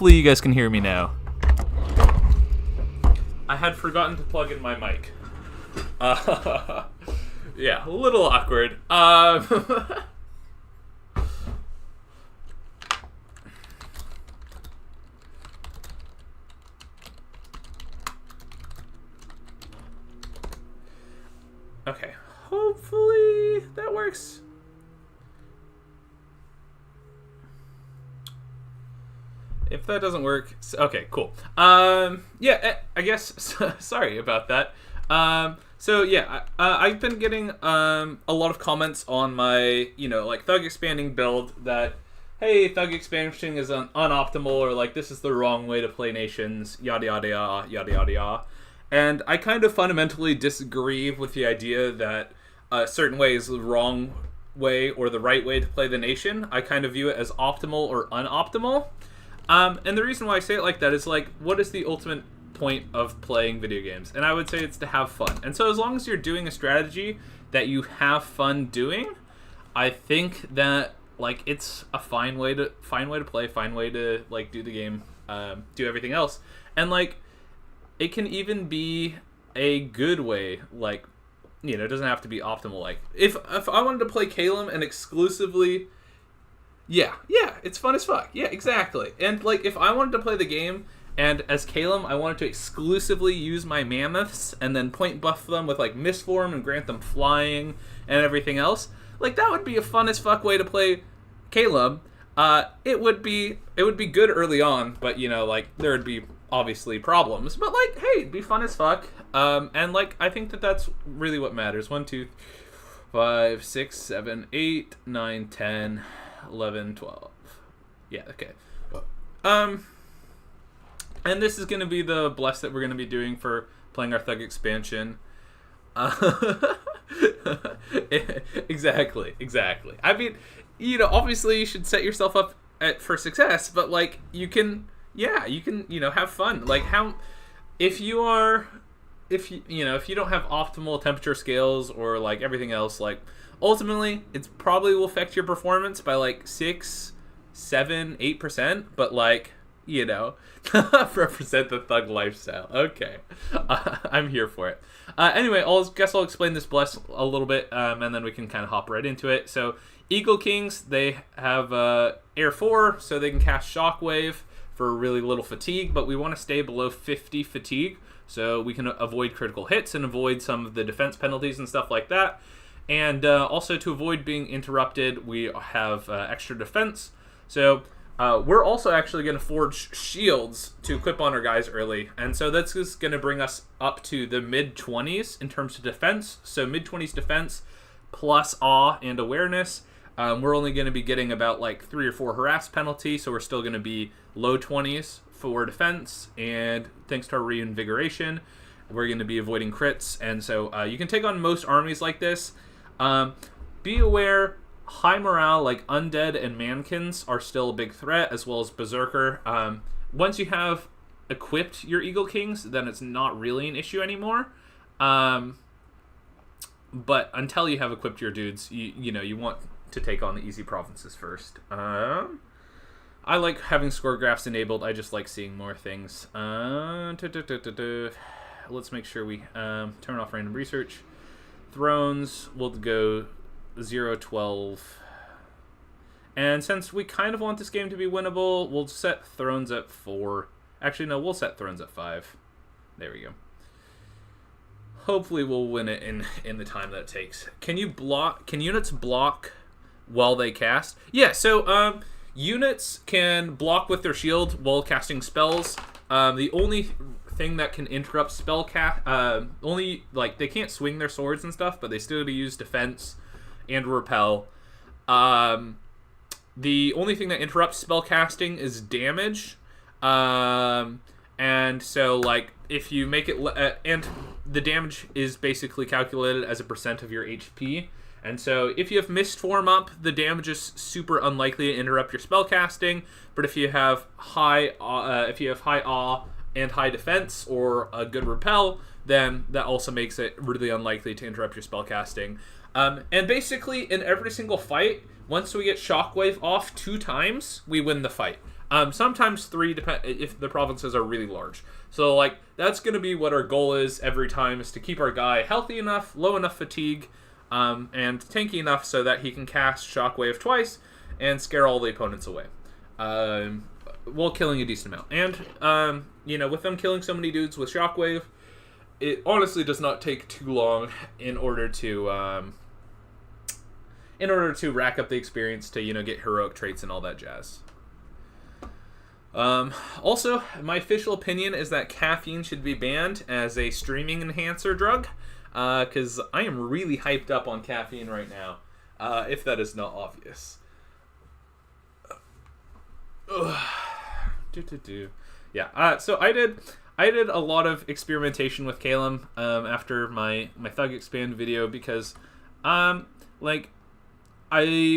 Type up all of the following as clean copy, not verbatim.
Hopefully you guys can hear me now. I had forgotten to plug in my mic. Yeah, a little awkward. Okay, hopefully that works. If that doesn't work, okay, cool. Yeah, I guess, sorry about that. So yeah, I've been getting a lot of comments on my, like Thug expanding build that, hey, Thug expansion is unoptimal, or like this is the wrong way to play nations, yada yada yada yada yada yada. And I kind of fundamentally disagree with the idea that a certain way is the wrong way or the right way to play the nation. I kind of view it as optimal or unoptimal. And the reason why I say it like that is like, what is the ultimate point of playing video games? And I would say it's to have fun. And so as long as you're doing a strategy that you have fun doing, I think that like it's a fine way to play, fine way to like do the game, do everything else. And like it can even be a good way, like, it doesn't have to be optimal. Like if I wanted to play Caelum and exclusively, yeah, it's fun as fuck. Yeah, exactly. And like if I wanted to play the game and as Caelum I wanted to exclusively use my mammoths and then point buff them with like misform and grant them flying and everything else, like that would be a fun as fuck way to play Caelum. It would be good early on, but like there would be obviously problems, but like, hey, it'd be fun as fuck. And like I think that that's really what matters. 1, 2, 5, 6, 7, 8, 9, 10, 11, 12. Yeah, okay. And this is going to be the bless that we're going to be doing for playing our Thug expansion. Exactly. I mean, obviously you should set yourself up for success, but like you can have fun. Like if you don't have optimal temperature scales or like everything else, like ultimately it's probably will affect your performance by like 6, 7, 8%, but like, represent the Thug lifestyle. Okay. I'm here for it. Anyway, I'll explain this bless a little bit, and then we can kind of hop right into it. So Eagle Kings, they have Air 4, so they can cast Shockwave for really little fatigue, but we want to stay below 50 fatigue so we can avoid critical hits and avoid some of the defense penalties and stuff like that. And also to avoid being interrupted, we have extra defense. So we're also actually going to forge shields to equip on our guys early, and so that's just going to bring us up to the mid-20s in terms of defense. So mid-20s defense plus awe and awareness. We're only going to be getting about like 3 or 4 harass penalty, so we're still going to be low 20s for defense, and thanks to our reinvigoration, we're going to be avoiding crits, and so you can take on most armies like this. Be aware, high morale like undead and mankins are still a big threat, as well as berserker. Once you have equipped your Eagle Kings, then it's not really an issue anymore. But until you have equipped your dudes, you want to take on the easy provinces first. I like having score graphs enabled. I just like seeing more things. Let's make sure we turn off random research. Thrones, we'll go 0, 12. And since we kind of want this game to be winnable, we'll set Thrones at 4. Actually, no, we'll set Thrones at 5. There we go. Hopefully we'll win it in the time that it takes. Can units block while they cast? Yeah, so units can block with their shield while casting spells. The only thing that can interrupt spell cast, only like they can't swing their swords and stuff, but they still use defense and repel. The only thing that interrupts spell casting is damage. And so like if you make it and the damage is basically calculated as a percent of your HP. And so if you have Mist Form up, the damage is super unlikely to interrupt your spell casting. But if you have high awe and high defense or a good repel, then that also makes it really unlikely to interrupt your spell casting. And basically in every single fight, once we get Shockwave off 2 times, we win the fight. Sometimes 3 depend if the provinces are really large. So like that's going to be what our goal is every time, is to keep our guy healthy enough, low enough fatigue, and tanky enough so that he can cast Shockwave twice and scare all the opponents away, while killing a decent amount. And with them killing so many dudes with Shockwave, it honestly does not take too long in order to rack up the experience to get heroic traits and all that jazz. Also, my official opinion is that caffeine should be banned as a streaming enhancer drug, because I am really hyped up on caffeine right now, if that is not obvious. Yeah, so I did a lot of experimentation with Caelum after my Thug Expand video, because I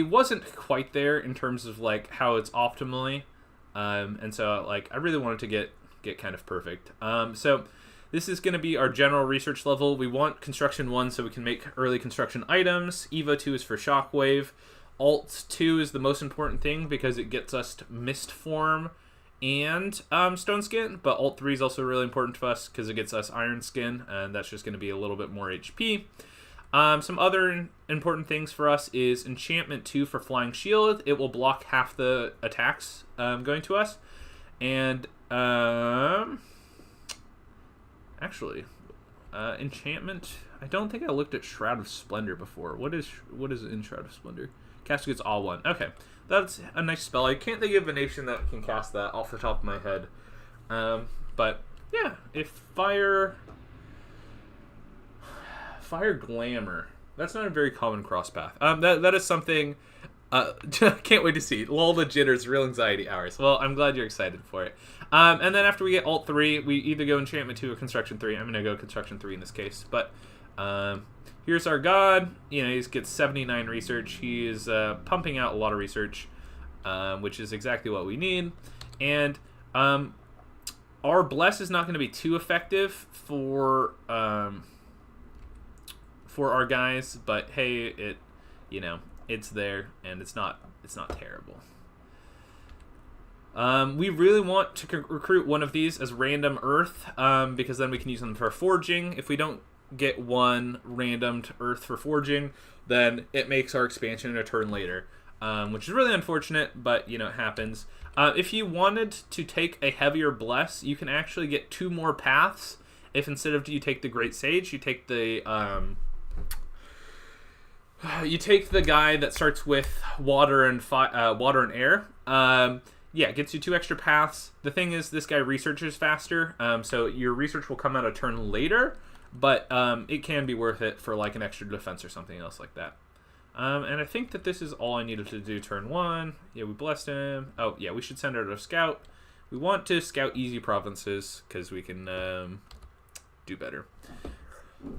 wasn't quite there in terms of how it's optimally, and so I really wanted to get kind of perfect. So this is going to be our general research level. We want construction 1 so we can make early construction items. Evo 2 is for Shockwave. Alt 2 is the most important thing because it gets us to Mist Form and Stone Skin, but Alt 3 is also really important to us because it gets us Iron Skin, and that's just going to be a little bit more HP. Some other important things for us is Enchantment 2 for Flying Shield. It will block half the attacks going to us. And actually, Enchantment, I don't think I looked at Shroud of Splendor before. What is in Shroud of Splendor? Cast gets all 1. Okay, that's a nice spell. I can't think of a nation that can cast that off the top of my head. But yeah, if Fire Glamour, that's not a very common cross path. That is something. Can't wait to see. Lull the jitters, real anxiety hours. Well, I'm glad you're excited for it. And then after we get Alt 3, we either go Enchantment 2 or Construction 3. I'm going to go Construction 3 in this case. But here's our god. He gets 79 research. He is pumping out a lot of research, which is exactly what we need. And our Bless is not going to be too effective for our guys, but hey, it's there, and it's not terrible. We really want to recruit one of these as random Earth, because then we can use them for forging. If we don't get one randomed Earth for forging, then it makes our expansion a turn later, which is really unfortunate, but it happens. If you wanted to take a heavier Bless, you can actually get 2 more paths. If instead of you take the Great Sage, you take the guy that starts with water and air. Yeah, it gets you 2 extra paths. The thing is, this guy researches faster, so your research will come out a turn later, but it can be worth it for an extra defense or something else like that. And I think that this is all I needed to do turn 1. Yeah, we blessed him. Oh, yeah, we should send out a scout. We want to scout easy provinces because we can do better.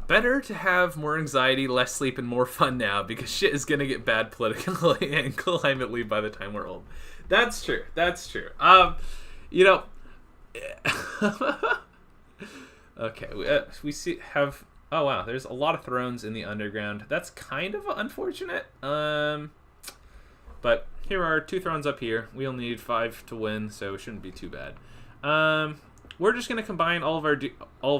Better to have more anxiety, less sleep, and more fun now, because shit is going to get bad politically and climately by the time we're old. That's true. Okay, we have... Oh, wow, there's a lot of thrones in the underground. That's kind of unfortunate. But here are 2 thrones up here. We only need 5 to win, so it shouldn't be too bad. We're just going to combine all of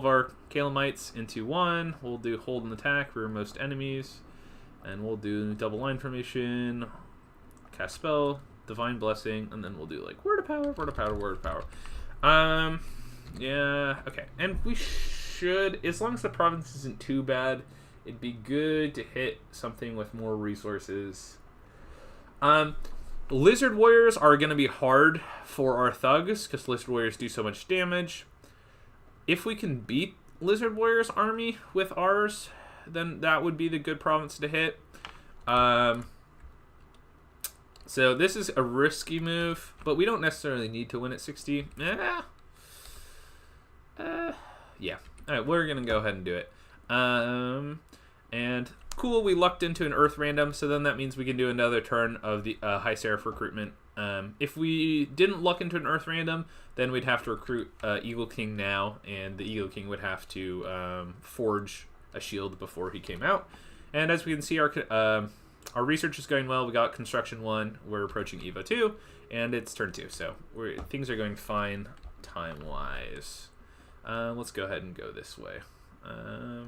our Caelumites into 1. We'll do hold and attack for most enemies. And we'll do double line formation, cast spell, divine blessing, and then we'll do word of power, word of power, word of power. Yeah, okay. And we should, as long as the province isn't too bad, it'd be good to hit something with more resources. Lizard Warriors are going to be hard for our thugs, because Lizard Warriors do so much damage. If we can beat Lizard Warriors' army with ours, then that would be the good province to hit. So this is a risky move, but we don't necessarily need to win at 60. Yeah. Alright, we're going to go ahead and do it. And cool, we lucked into an Earth random, so then that means we can do another turn of the High Seraph recruitment. If we didn't luck into an Earth random, then we'd have to recruit Eagle King now, and the Eagle King would have to forge a shield before he came out. And as we can see, our our research is going well. We got construction 1. We're approaching Evo 2, and it's turn 2. So things are going fine time-wise. Let's go ahead and go this way. Yeah.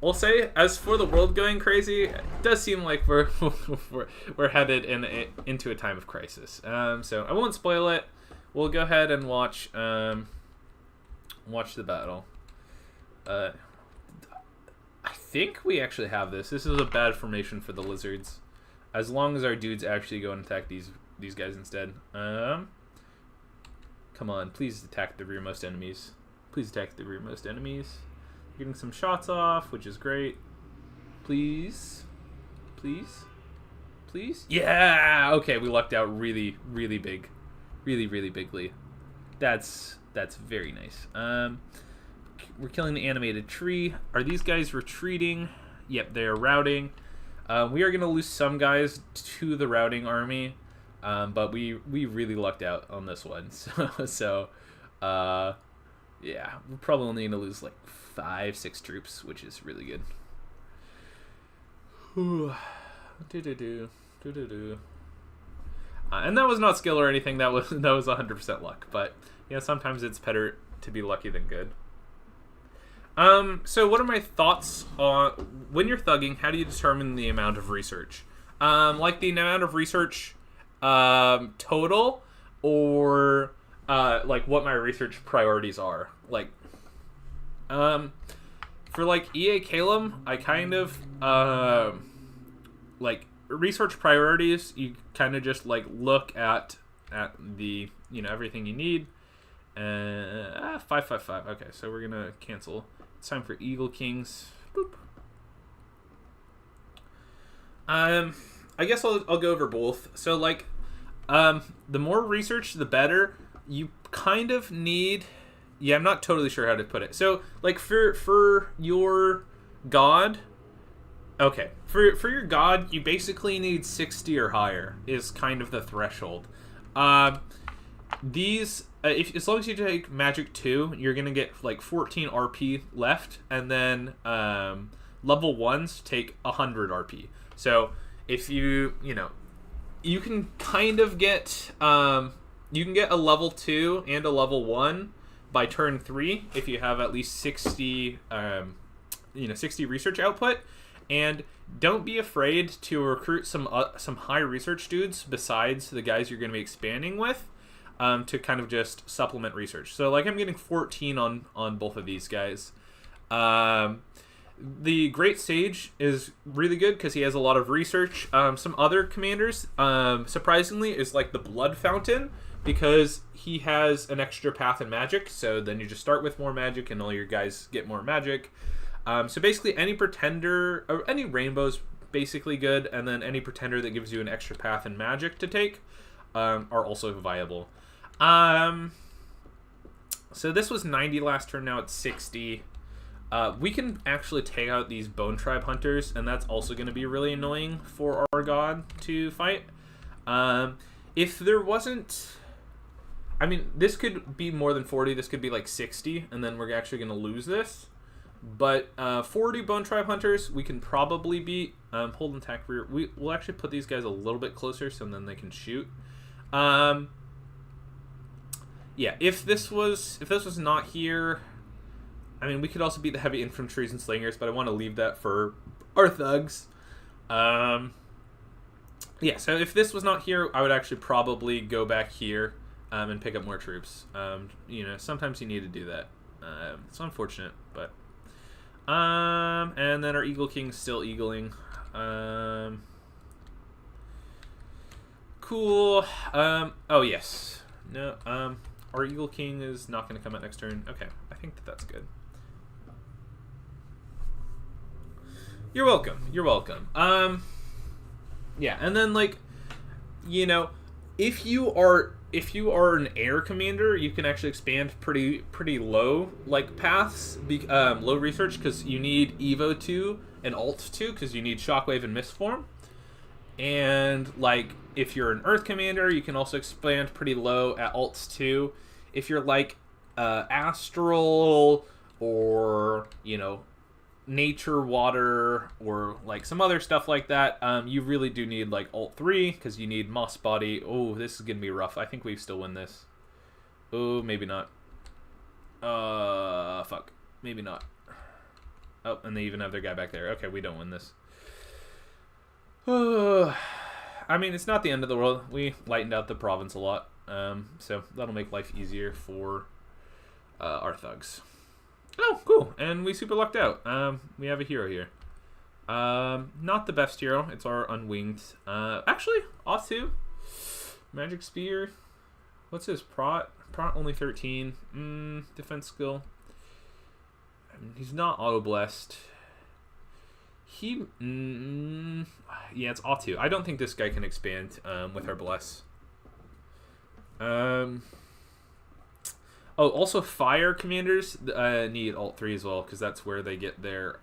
We'll say, as for the world going crazy, it does seem like we're headed into a time of crisis. So I won't spoil it. We'll go ahead and watch the battle. I think we actually have this. This is a bad formation for the lizards. As long as our dudes actually go and attack these guys instead. Come on, please attack the rearmost enemies. Please attack the rearmost enemies. Getting some shots off, which is great. Please. Please. Please. Yeah! Okay, we lucked out really, really big. Really, really bigly. That's very nice. We're killing the animated tree. Are these guys retreating? Yep, they are routing. We are going to lose some guys to the routing army, but we really lucked out on this one. So yeah, we're probably only going to lose like 5-6 troops, which is really good. And that was not skill or anything. That was 100% luck. But yeah, sometimes it's better to be lucky than good. So what are my thoughts on when you're thugging? How do you determine the amount of research? Like the amount of research total, or like what my research priorities are. Like for like EA Caelum, I kind of like research priorities. You kind of just like look at the everything you need. 555. Okay, so we're gonna cancel. It's time for Eagle Kings. Boop. I guess I'll go over both. So like, the more research, the better. You kind of need. Yeah, I'm not totally sure how to put it. So like for your god. Okay, for your god, you basically need 60 or higher is kind of the threshold. These, as long as you take Magic 2, you're gonna get like 14 RP left, and then level 1s take 100 RP. So if you can kind of get you can get a level 2 and a level 1 by turn 3 if you have at least 60 60 research output. And don't be afraid to recruit some high research dudes besides the guys you're going to be expanding with, to kind of just supplement research. So like I'm getting 14 on both of these guys. The Great Sage is really good because he has a lot of research. Some other commanders, surprisingly, is like the Blood Fountain, because he has an extra path in magic. So then you just start with more magic and all your guys get more magic. So basically any pretender, or any rainbow's basically good, and then any pretender that gives you an extra path in magic to take are also viable. So this was 90 last turn, now it's 60. We can actually take out these Bone Tribe Hunters, and that's also going to be really annoying for our god to fight. If there wasn't... I mean, this could be more than 40, this could be like 60, and then we're actually going to lose this. But 40 Bone Tribe Hunters, we can probably beat. Hold and attack rear. We'll actually put these guys a little bit closer so then they can shoot. Yeah, if this was not here, I mean, we could also beat the heavy infantries and slingers, but I want to leave that for our thugs. Yeah, so if this was not here, I would actually probably go back here and pick up more troops. Sometimes you need to do that. It's unfortunate, but... and then our Eagle King's still eagling. Cool. Oh yes. No, our Eagle King is not going to come out next turn. Okay, I think that's good. You're welcome. You're welcome. Yeah, and then like, if you are an air commander, you can actually expand pretty low like paths, low research, because you need Evo 2 and Alt 2 because you need Shockwave and Mistform. And like if you're an Earth commander, you can also expand pretty low at Alt 2. If you're like astral or nature water or like some other stuff like that, you really do need like alt 3 because you need moss body. Oh, this is gonna be rough. I think we still win this. Oh, maybe not. Fuck, maybe not. Oh, and they even have their guy back there. Okay, we don't win this. I mean, it's not the end of the world. We lightened out the province a lot, so that'll make life easier for our thugs. Oh, cool. And we super lucked out. We have a hero here. Not the best hero. It's our unwinged. Actually, Atu. Magic Spear. What's his prot? Prot only 13. Defense skill. He's not auto-blessed. Yeah, it's Atu. I don't think this guy can expand with our bless. Oh, also fire commanders need alt 3 as well, because that's where they get their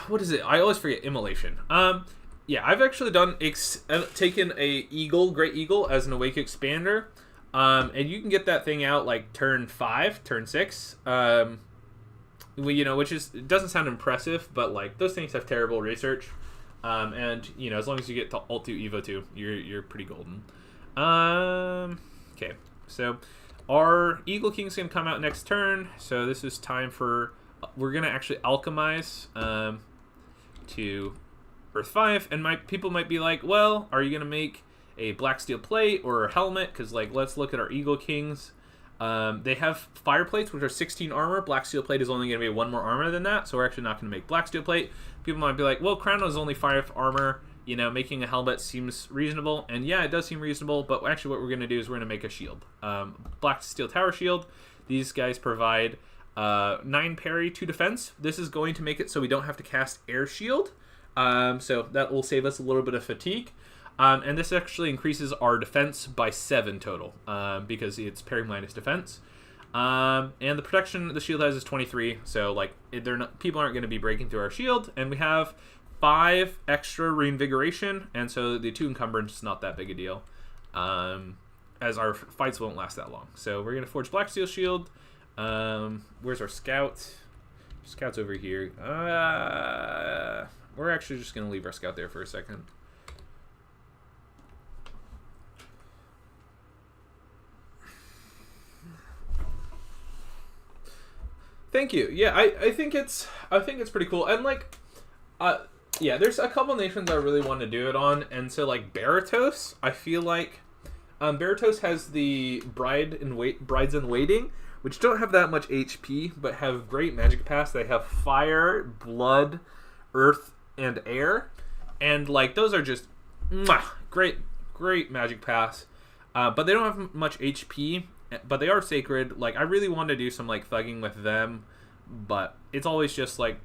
what is it? I always forget. Immolation. Yeah, I've actually done taken a great eagle as an awake expander, and you can get that thing out like turn 5, turn 6. Which it doesn't sound impressive, but like those things have terrible research. And as long as you get to alt 2 evo 2, you're pretty golden. Okay, so our Eagle King's gonna come out next turn. So this is time for we're gonna actually alchemize to Earth 5, and people might be like, well, are you gonna make a black steel plate or a helmet? Because like let's look at our Eagle Kings. They have fire plates, which are 16 armor. Black steel plate is only going to be 1 more armor than that, so we're actually not going to make black steel plate. People might be like, well, Crown is only 5 armor. Making a helmet seems reasonable, and yeah, it does seem reasonable. But actually, what we're going to do is we're going to make a shield, black steel tower shield. These guys provide 9 parry, 2 defense. This is going to make it so we don't have to cast air shield, so that will save us a little bit of fatigue. And this actually increases our defense by 7 total, because it's parry minus defense. And the protection the shield has is 23, so like people aren't going to be breaking through our shield. And we have 5 extra reinvigoration, and so the 2 encumbrance is not that big a deal, as our fights won't last that long. So we're going to forge black steel shield. Where's our scout? Scout's over here. We're actually just going to leave our scout there for a second. Thank you. Yeah, I think it's pretty cool. And like yeah, there's a couple nations I really want to do it on, and so like Baratos, I feel like Baratos has the brides in waiting, which don't have that much HP but have great magic pass. They have fire, blood, earth, and air, and like those are just great magic pass. But they don't have much HP. But they are sacred. Like, I really want to do some, like, thugging with them. But it's always just, like,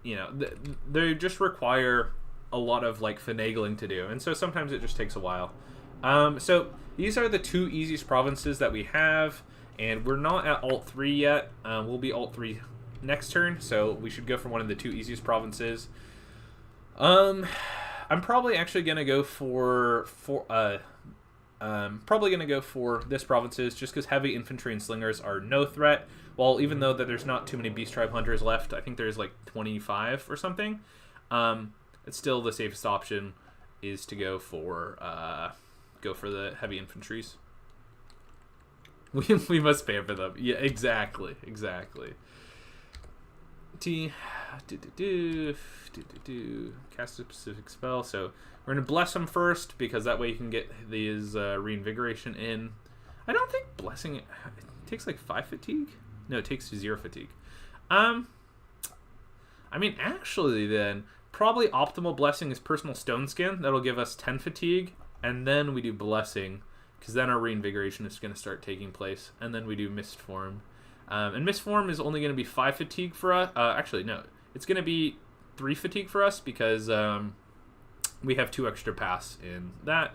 they just require a lot of, like, finagling to do. And so sometimes it just takes a while. So these are the 2 easiest provinces that we have. And we're not at alt 3 yet. We'll be alt 3 next turn. So we should go for one of the 2 easiest provinces. I'm probably actually going to go for this provinces just because heavy infantry and slingers are no threat. Well, even though that there's not too many beast tribe hunters left, I think there's like 25 or something. It's still the safest option is to go for the heavy infantries. We must pay for them. Yeah, exactly. Cast a specific spell. So we're going to bless them first, because that way you can get these reinvigoration in. I don't think blessing it takes like 5 fatigue. No, it takes 0 fatigue. I mean, actually, then probably optimal blessing is personal stone skin. That'll give us 10 fatigue, and then we do blessing, because then our reinvigoration is going to start taking place, and then we do mist form. And mist form is only going to be 5 fatigue for us. Actually, no, it's going to be 3 fatigue for us because we have 2 extra pass in that.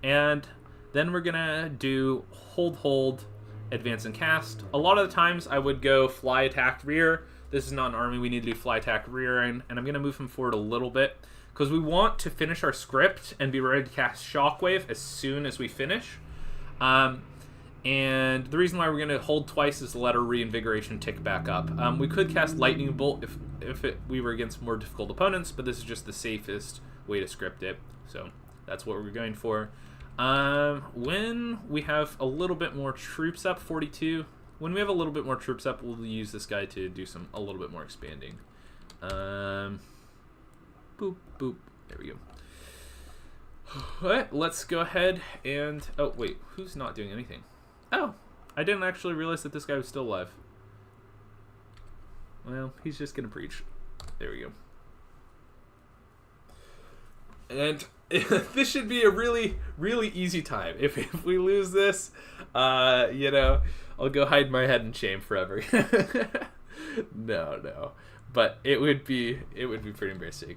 And then we're going to do hold, advance, and cast. A lot of the times I would go fly, attack, rear. This is not an army. We need to do fly, attack, rear, and I'm going to move him forward a little bit because we want to finish our script and be ready to cast Shockwave as soon as we finish. And the reason why we're going to hold twice is to let our reinvigoration tick back up. We could cast Lightning Bolt if we were against more difficult opponents, but this is just the safest way to script it. So that's what we're going for. When we have a little bit more troops up, 42. When we have a little bit more troops up, we'll use this guy to do a little bit more expanding. Boop, boop. There we go. Alright, let's go ahead and... Oh, wait. Who's not doing anything? Oh, I didn't actually realize that this guy was still alive. Well, he's just going to preach. There we go. And this should be a really, really easy time. If we lose this, you know, I'll go hide my head in shame forever. No. But it would be pretty embarrassing.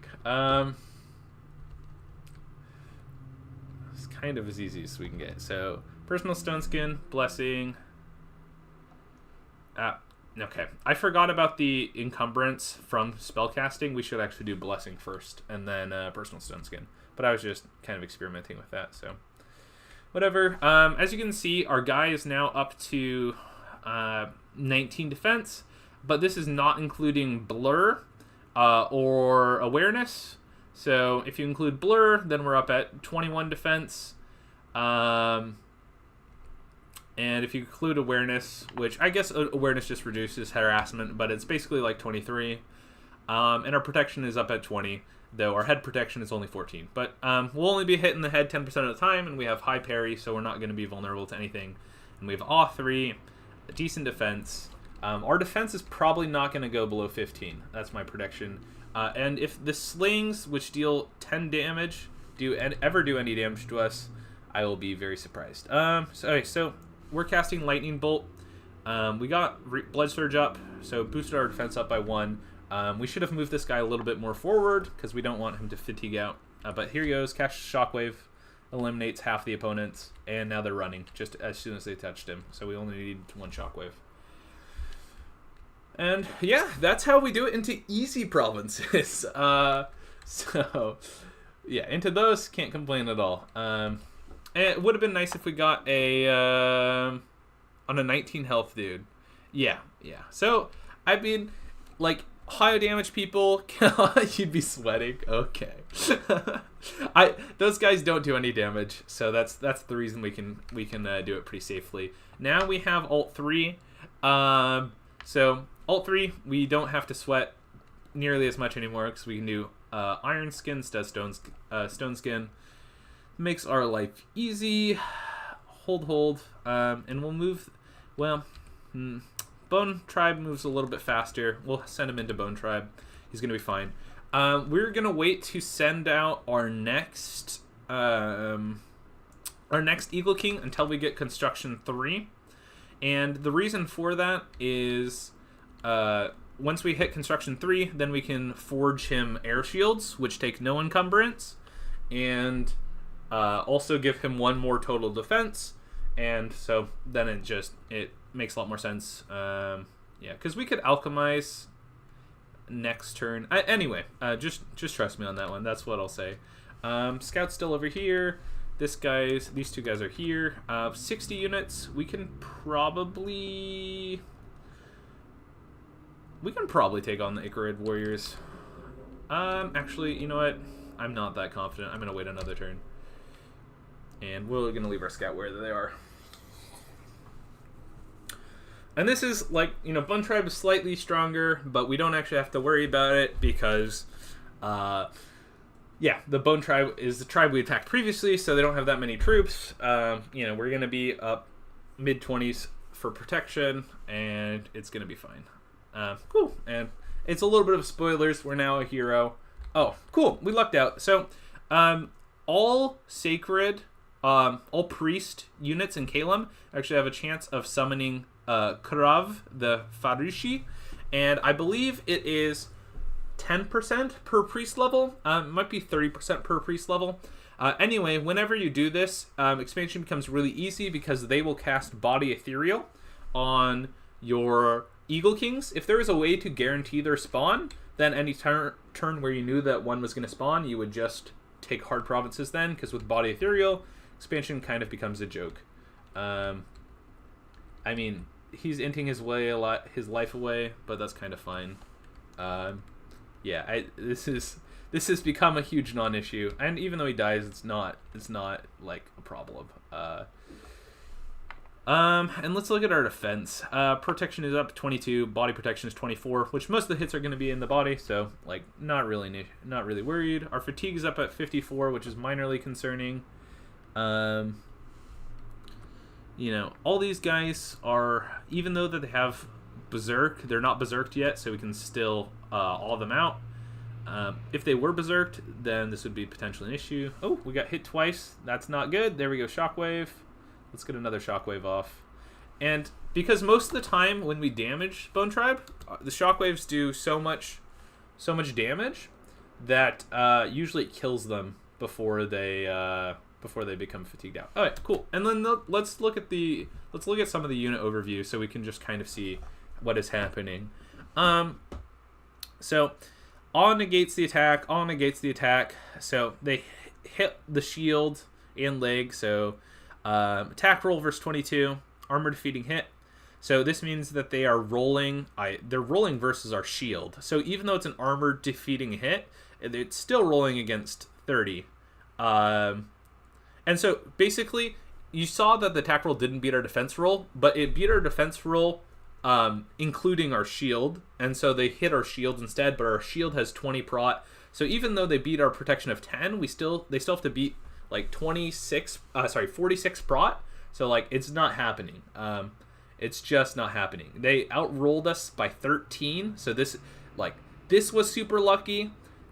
It's kind of as easy as we can get. So, personal stone skin, blessing. Okay. I forgot about the encumbrance from spellcasting. We should actually do blessing first and then personal stone skin. But I was just kind of experimenting with that, so whatever. As you can see, our guy is now up to 19 defense, but this is not including blur or awareness. So if you include blur, then we're up at 21 defense. And if you include awareness, which I guess awareness just reduces harassment, but it's basically like 23. And our protection is up at 20, though our head protection is only 14. But we'll only be hitting the head 10% of the time, and we have high parry, so we're not going to be vulnerable to anything. And we have awe 3, a decent defense. Our defense is probably not going to go below 15. That's my prediction. And if the slings, which deal 10 damage, ever do any damage to us, I will be very surprised. So we're casting Lightning Bolt. We got Blood Surge up, so boosted our defense up by 1. We should have moved this guy a little bit more forward because we don't want him to fatigue out. But here he goes. Cast Shockwave, eliminates half the opponents, and now they're running just as soon as they touched him. So we only need 1 Shockwave. And yeah, that's how we do it into easy provinces. So yeah, into those, can't complain at all. And it would have been nice if we got on a 19 health dude. Yeah. So I mean, like, high damage people, you'd be sweating. Okay. Those guys don't do any damage, so that's the reason we can do it pretty safely. Now we have Alt 3. So Alt 3, we don't have to sweat nearly as much anymore because we can do Iron Skin instead of Stone Skin. Makes our life easy. Hold. And we'll move. Well, Bone Tribe moves a little bit faster. We'll send him into Bone Tribe. He's going to be fine. We're going to wait to send out our next Eagle King until we get Construction 3. And the reason for that is once we hit Construction 3, then we can forge him air shields, which take no encumbrance, and also give him 1 more total defense. And so then it makes a lot more sense. Yeah, because we could alchemize next turn. Anyway, just trust me on that one. That's what I'll say. Scout's still over here. These 2 guys are here. 60 units. We can probably take on the Icarid Warriors. Actually, you know what? I'm not that confident. I'm gonna wait another turn, and we're gonna leave our scout where they are. And this is like, Bone Tribe is slightly stronger, but we don't actually have to worry about it because, yeah, the Bone Tribe is the tribe we attacked previously, so they don't have that many troops. We're going to be up mid-20s for protection, and it's going to be fine. Cool. And it's a little bit of spoilers. We're now a hero. Oh, cool. We lucked out. So, all sacred, all priest units in Caelum actually have a chance of summoning Krav, the Farushi, and I believe it is 10% per priest level. It might be 30% per priest level. Anyway, whenever you do this, expansion becomes really easy because they will cast Body Ethereal on your Eagle Kings. If there is a way to guarantee their spawn, then any turn where you knew that one was going to spawn, you would just take hard provinces then, because with Body Ethereal, expansion kind of becomes a joke. I mean, he's inting his life away, but that's kind of fine. Yeah, this has become a huge non-issue, and even though he dies, it's not like a problem. And let's look at our defense. Protection is up 22, body protection is 24, which most of the hits are going to be in the body, so like not really worried. Our fatigue is up at 54, which is minorly concerning. You know, all these guys are, even though that they have berserk, they're not berserked yet, so we can still all them out. If they were berserked, then this would be potentially an issue. Oh, we got hit twice. That's not good. There we go, shockwave. Let's get another shockwave off. And because most of the time when we damage Bone Tribe, the shockwaves do so much damage that usually it kills them before they become fatigued out. All right, cool. And then let's look at some of the unit overview so we can just kind of see what is happening. So awe negates the attack. So they hit the shield and leg. So attack roll versus 22, armor defeating hit. So this means that they are rolling. They're rolling versus our shield. So even though it's an armor defeating hit, it's still rolling against 30. And so basically, you saw that the attack roll didn't beat our defense roll, but it beat our defense roll, including our shield. And so they hit our shield instead, but our shield has 20 prot. So even though they beat our protection of 10, they still have to beat like 46 prot. So like it's not happening. It's just not happening. They outrolled us by 13. So this was super lucky.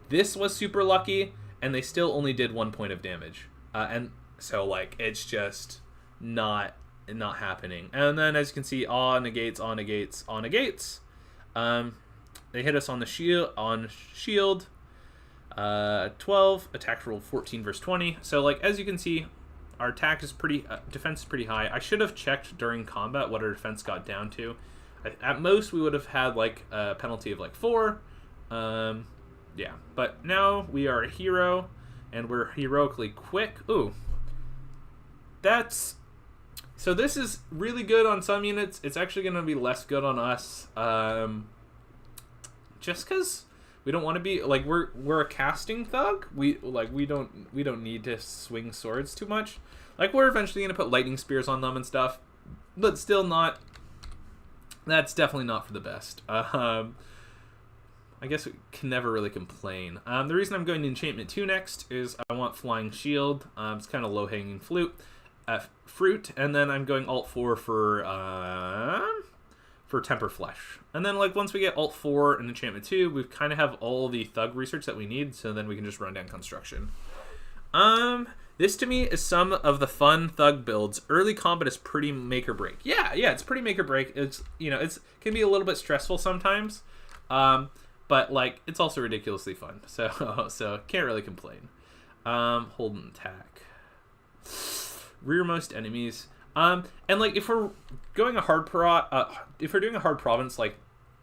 This was super lucky, and they still only did 1 point of damage. And so like it's just not happening. And then as you can see, awe negates. They hit us on the shield. 12, attack roll 14 versus 20. So like as you can see, our attack is defense is pretty high. I should have checked during combat what our defense got down to. At most we would have had like a penalty of like 4. Yeah, but now we are a hero and we're heroically quick. Ooh, so this is really good on some units. It's actually going to be less good on us, just because we don't want to be like we're a casting thug. We don't need to swing swords too much. Like we're eventually going to put lightning spears on them and stuff, but still not. That's definitely not for the best. I guess we can never really complain. The reason I'm going to Enchantment 2 next is I want Flying Shield. It's kind of low-hanging fruit. And then I'm going Alt 4 for Temper Flesh. And then like once we get Alt 4 and Enchantment 2, we kind of have all the thug research that we need, so then we can just run down construction. This to me is some of the fun thug builds. Early combat is pretty make or break. Yeah, it's pretty make or break. It's can be a little bit stressful sometimes. But like it's also ridiculously fun. So can't really complain. Hold and attack. Rearmost enemies. And like if we're doing a hard province like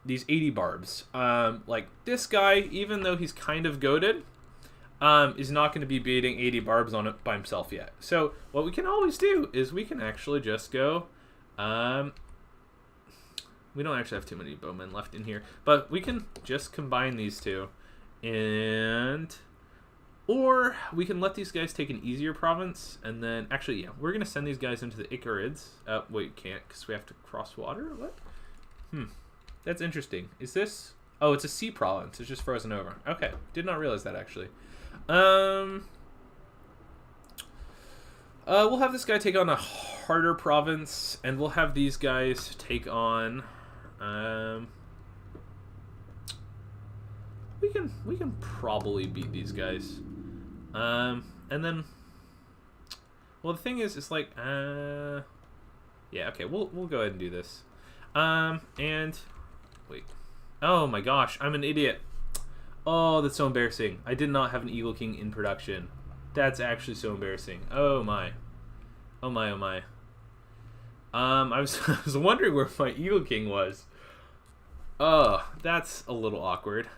these 80 barbs, like this guy, even though he's kind of goated, is not going to be beating 80 barbs on it by himself yet. So what we can always do is we can actually just go. We don't actually have too many bowmen left in here, but we can just combine these two, or we can let these guys take an easier province, and then actually, yeah, we're gonna send these guys into the Icarids. Wait, can't because we have to cross water. What? That's interesting. Is this? Oh, it's a sea province. It's just frozen over. Okay, did not realize that actually. We'll have this guy take on a harder province, and we'll have these guys take on. We can probably beat these guys. And then, well, the thing is, it's like, yeah, okay, we'll go ahead and do this. And wait, oh my gosh, I'm an idiot. Oh, that's so embarrassing. I did not have an Eagle King in production. That's actually so embarrassing. Oh my. I was wondering where my Eagle King was. Oh, that's a little awkward.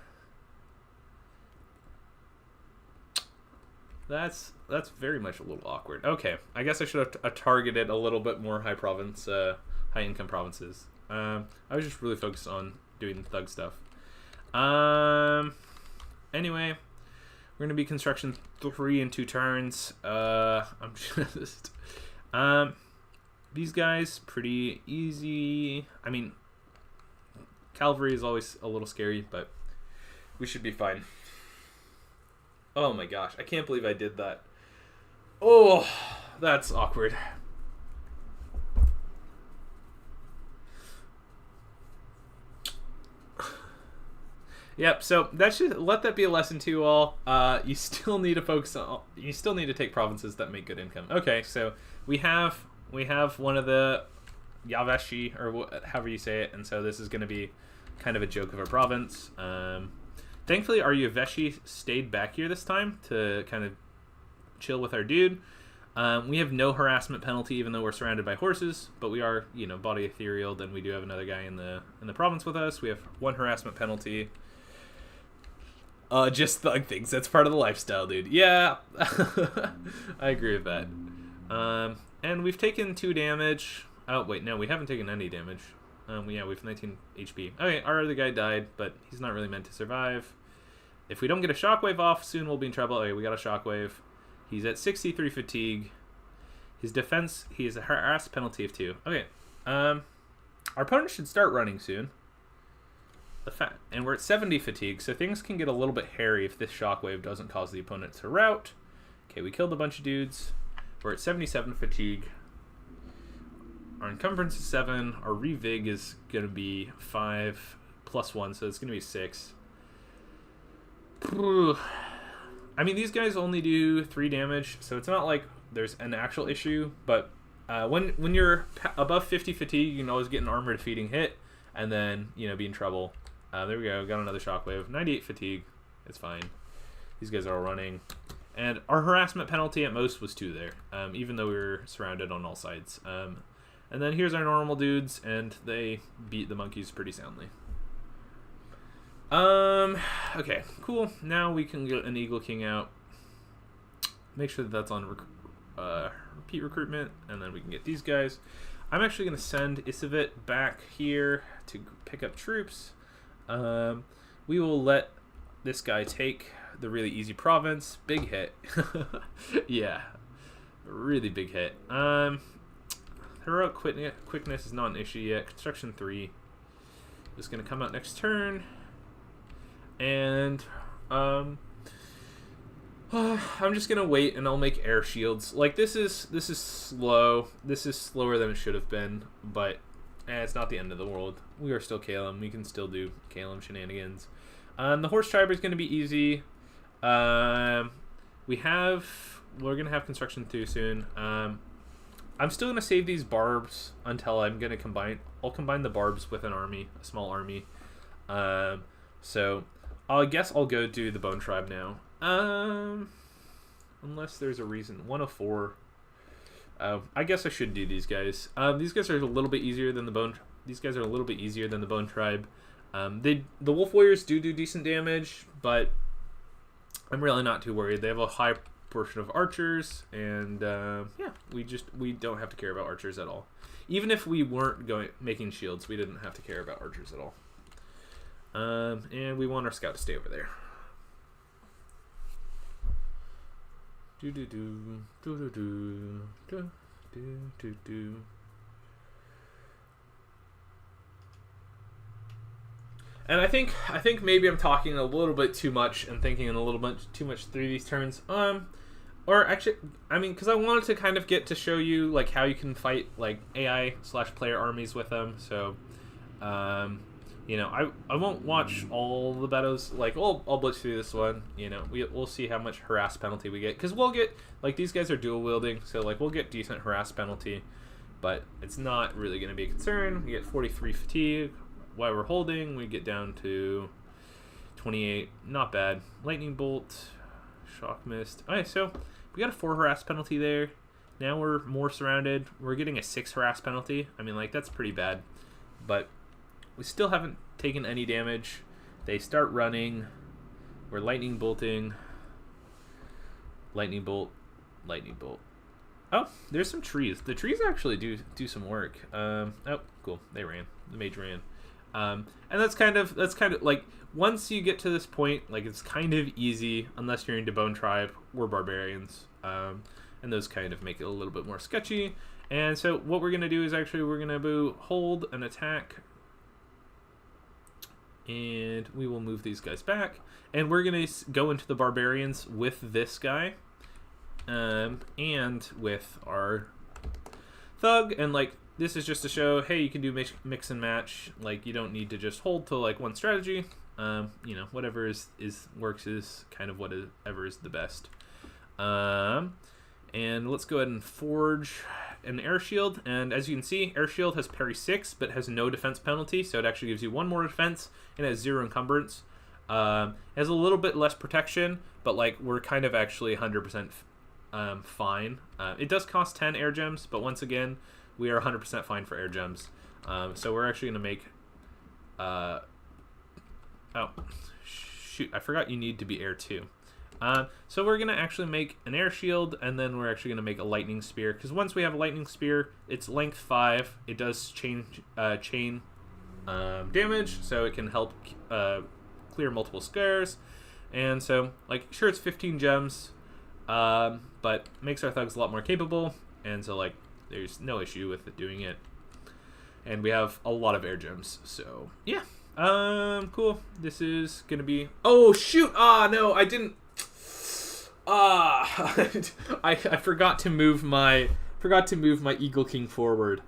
That's very much a little awkward. Okay, I guess I should have targeted a little bit more high income provinces. I was just really focused on doing thug stuff. Anyway, we're gonna be construction 3 in 2 turns. I'm just these guys pretty easy. I mean, cavalry is always a little scary, but we should be fine. Oh my gosh, I can't believe I did that. Oh, that's awkward. Yep, so that should let that be a lesson to you all. You still need to focus on, you still need to take provinces that make good income. Okay, so we have one of the Yaveshi, or however you say it, and so this is going to be kind of a joke of a province. Thankfully, our Yaveshi stayed back here this time to kind of chill with our dude. We have no harassment penalty, even though we're surrounded by horses, but we are, body ethereal, and we do have another guy in the province with us. We have 1 harassment penalty. Just thug things. That's part of the lifestyle, dude. Yeah, I agree with that. And we've taken 2 damage. Oh, wait, no, we haven't taken any damage. Yeah, we have 19 HP. Okay, our other guy died, but he's not really meant to survive. If we don't get a shockwave off, soon we'll be in trouble. Okay, we got a shockwave. He's at 63 fatigue. His defense, he has a harass penalty of 2. Okay, our opponent should start running soon. And we're at 70 fatigue, so things can get a little bit hairy if this shockwave doesn't cause the opponent to rout. Okay, we killed a bunch of dudes. We're at 77 fatigue. Our encumbrance is 7. Our revig is going to be 5 plus 1, so it's going to be 6. I mean, these guys only do 3 damage, so it's not like there's an actual issue, but when you're above 50 fatigue, you can always get an armor defeating hit, and then, be in trouble. There we go, got another shockwave. 98 fatigue, it's fine. These guys are all running. And our harassment penalty at most was 2 there, even though we were surrounded on all sides. And then here's our normal dudes, and they beat the monkeys pretty soundly. Okay, cool. Now we can get an Eagle King out. Make sure that that's on repeat recruitment, and then we can get these guys. I'm actually going to send Isavit back here to pick up troops. We will let this guy take the really easy province. Big hit. Yeah, really big hit. Heroic quickness is not an issue yet. Construction 3 is going to come out next turn. And I'm just going to wait, and I'll make air shields. Like, this is slow. This is slower than it should have been, but it's not the end of the world. We are still Caelum. We can still do Caelum shenanigans. The horse tribe is going to be easy. We're going to have construction 2 soon. I'm still going to save these barbs until I'm going to combine. I'll combine the barbs with an army, a small army. So I guess I'll go do the bone tribe now. Unless there's a reason. 104. I guess I should do these guys. These guys are a little bit easier than the bone. These guys are a little bit easier than the bone tribe. The wolf warriors do decent damage, but I'm really not too worried. They have a high portion of archers, and yeah, we don't have to care about archers at all. Even if we weren't making shields, we didn't have to care about archers at all. And we want our scout to stay over there. And I think maybe I'm talking a little bit too much and thinking a little bit too much through these turns. Or actually, I mean, because I wanted to kind of get to show you like how you can fight like AI/player armies with them. So, I won't watch all the battles. Like, I'll blitz through this one. We'll see how much harass penalty we get, because we'll get like these guys are dual wielding, so like we'll get decent harass penalty, but it's not really going to be a concern. We get 43 fatigue while we're holding. We get down to 28. Not bad. Lightning bolt, shock mist. All right, so we got a 4 harass penalty there. Now we're more surrounded. We're getting a 6 harass penalty. I mean, like, that's pretty bad, but we still haven't taken any damage. They start running. We're lightning bolting. Lightning bolt. Lightning bolt. Oh, there's some trees. The trees actually do some work. Oh, cool. They ran. The mage ran. And that's kind of like, once you get to this point, like, it's kind of easy unless you're into Bone Tribe or Barbarians. And those kind of make it a little bit more sketchy. And so what we're gonna do is actually we're gonna hold an attack, and we will move these guys back, and we're gonna go into the Barbarians with this guy. And with our thug, and like, this is just to show, hey, you can do mix and match. Like, you don't need to just hold to like one strategy. You know, whatever works is kind of whatever is the best. And let's go ahead and forge an air shield. And as you can see, air shield has parry 6, but has no defense penalty, so it actually gives you 1 more defense and has 0 encumbrance. It has a little bit less protection, but like, we're kind of actually 100% fine. It does cost 10 air gems, but once again, we are 100% fine for air gems. So we're actually going to make... oh, shoot, I forgot you need to be air 2. So we're going to actually make an air shield, and then we're actually going to make a lightning spear, because once we have a lightning spear, it's length 5. It does chain damage, so it can help clear multiple squares. And so, like, sure, it's 15 gems, but makes our thugs a lot more capable, and so like, there's no issue with it doing it. And we have a lot of air gems, so yeah. Cool. This is gonna be... Oh shoot! No, I didn't. I forgot to move my Eagle King forward.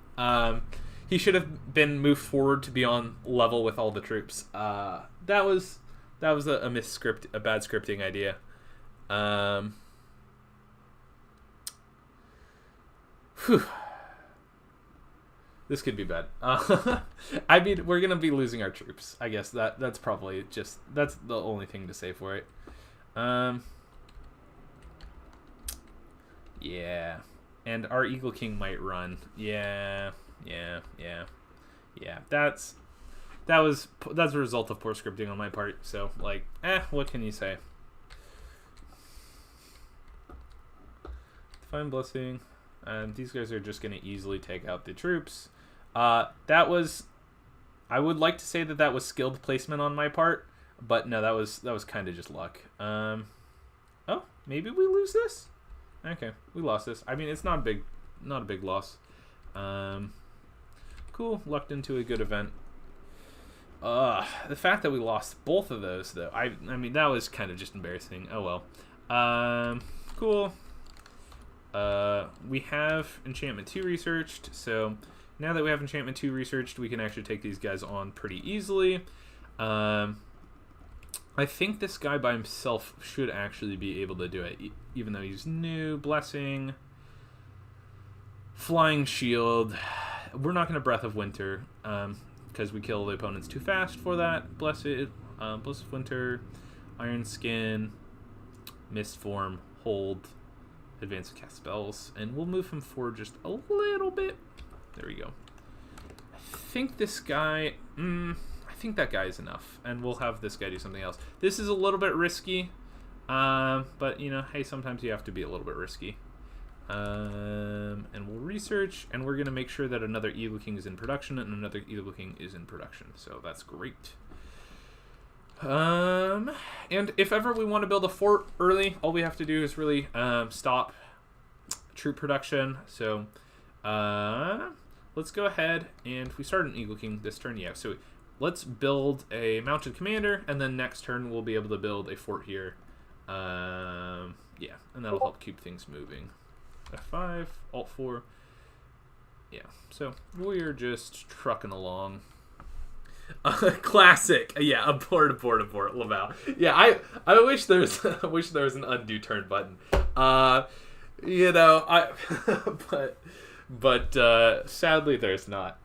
He should have been moved forward to be on level with all the troops. That was a bad scripting idea. Whew. This could be bad. I mean, we're gonna be losing our troops. I guess that's probably that's the only thing to say for it. Yeah, and our Eagle King might run. Yeah. That's a result of poor scripting on my part. So like, what can you say? Divine Blessing. These guys are just going to easily take out the troops. I would like to say that was skilled placement on my part, but no, that was kind of just luck. Oh, maybe we lose this? Okay, we lost this. I mean, it's not a big loss. Cool, lucked into a good event. The fact that we lost both of those, though, I mean, that was kind of just embarrassing. Oh well. Cool. We have Enchantment 2 researched, so now that we have Enchantment 2 researched, we can actually take these guys on pretty easily. I think this guy by himself should actually be able to do it, even though he's new. Blessing, Flying Shield. We're not going to Breath of Winter, because we kill the opponents too fast for that. Blessed Winter, Iron Skin, Mist Form, Hold, Advance to cast spells, and we'll move him forward just a little bit. There we go. I think this guy... I think that guy is enough, and we'll have this guy do something else. This is a little bit risky, but, you know, hey, sometimes you have to be a little bit risky. And we'll research, and we're going to make sure that another Eagle King is in production, and another Eagle King is in production, so that's great. And if ever we want to build a fort early, all we have to do is really stop troop production. So let's go ahead, and we start an Eagle King this turn. Yeah, so let's build a mounted commander, and then next turn we'll be able to build a fort here. Yeah, and that'll help keep things moving. F5, Alt 4. Yeah, so we're just trucking along. Classic. Yeah, abort, Laval. Yeah, I wish there was an undo turn button. You know, but sadly there's not.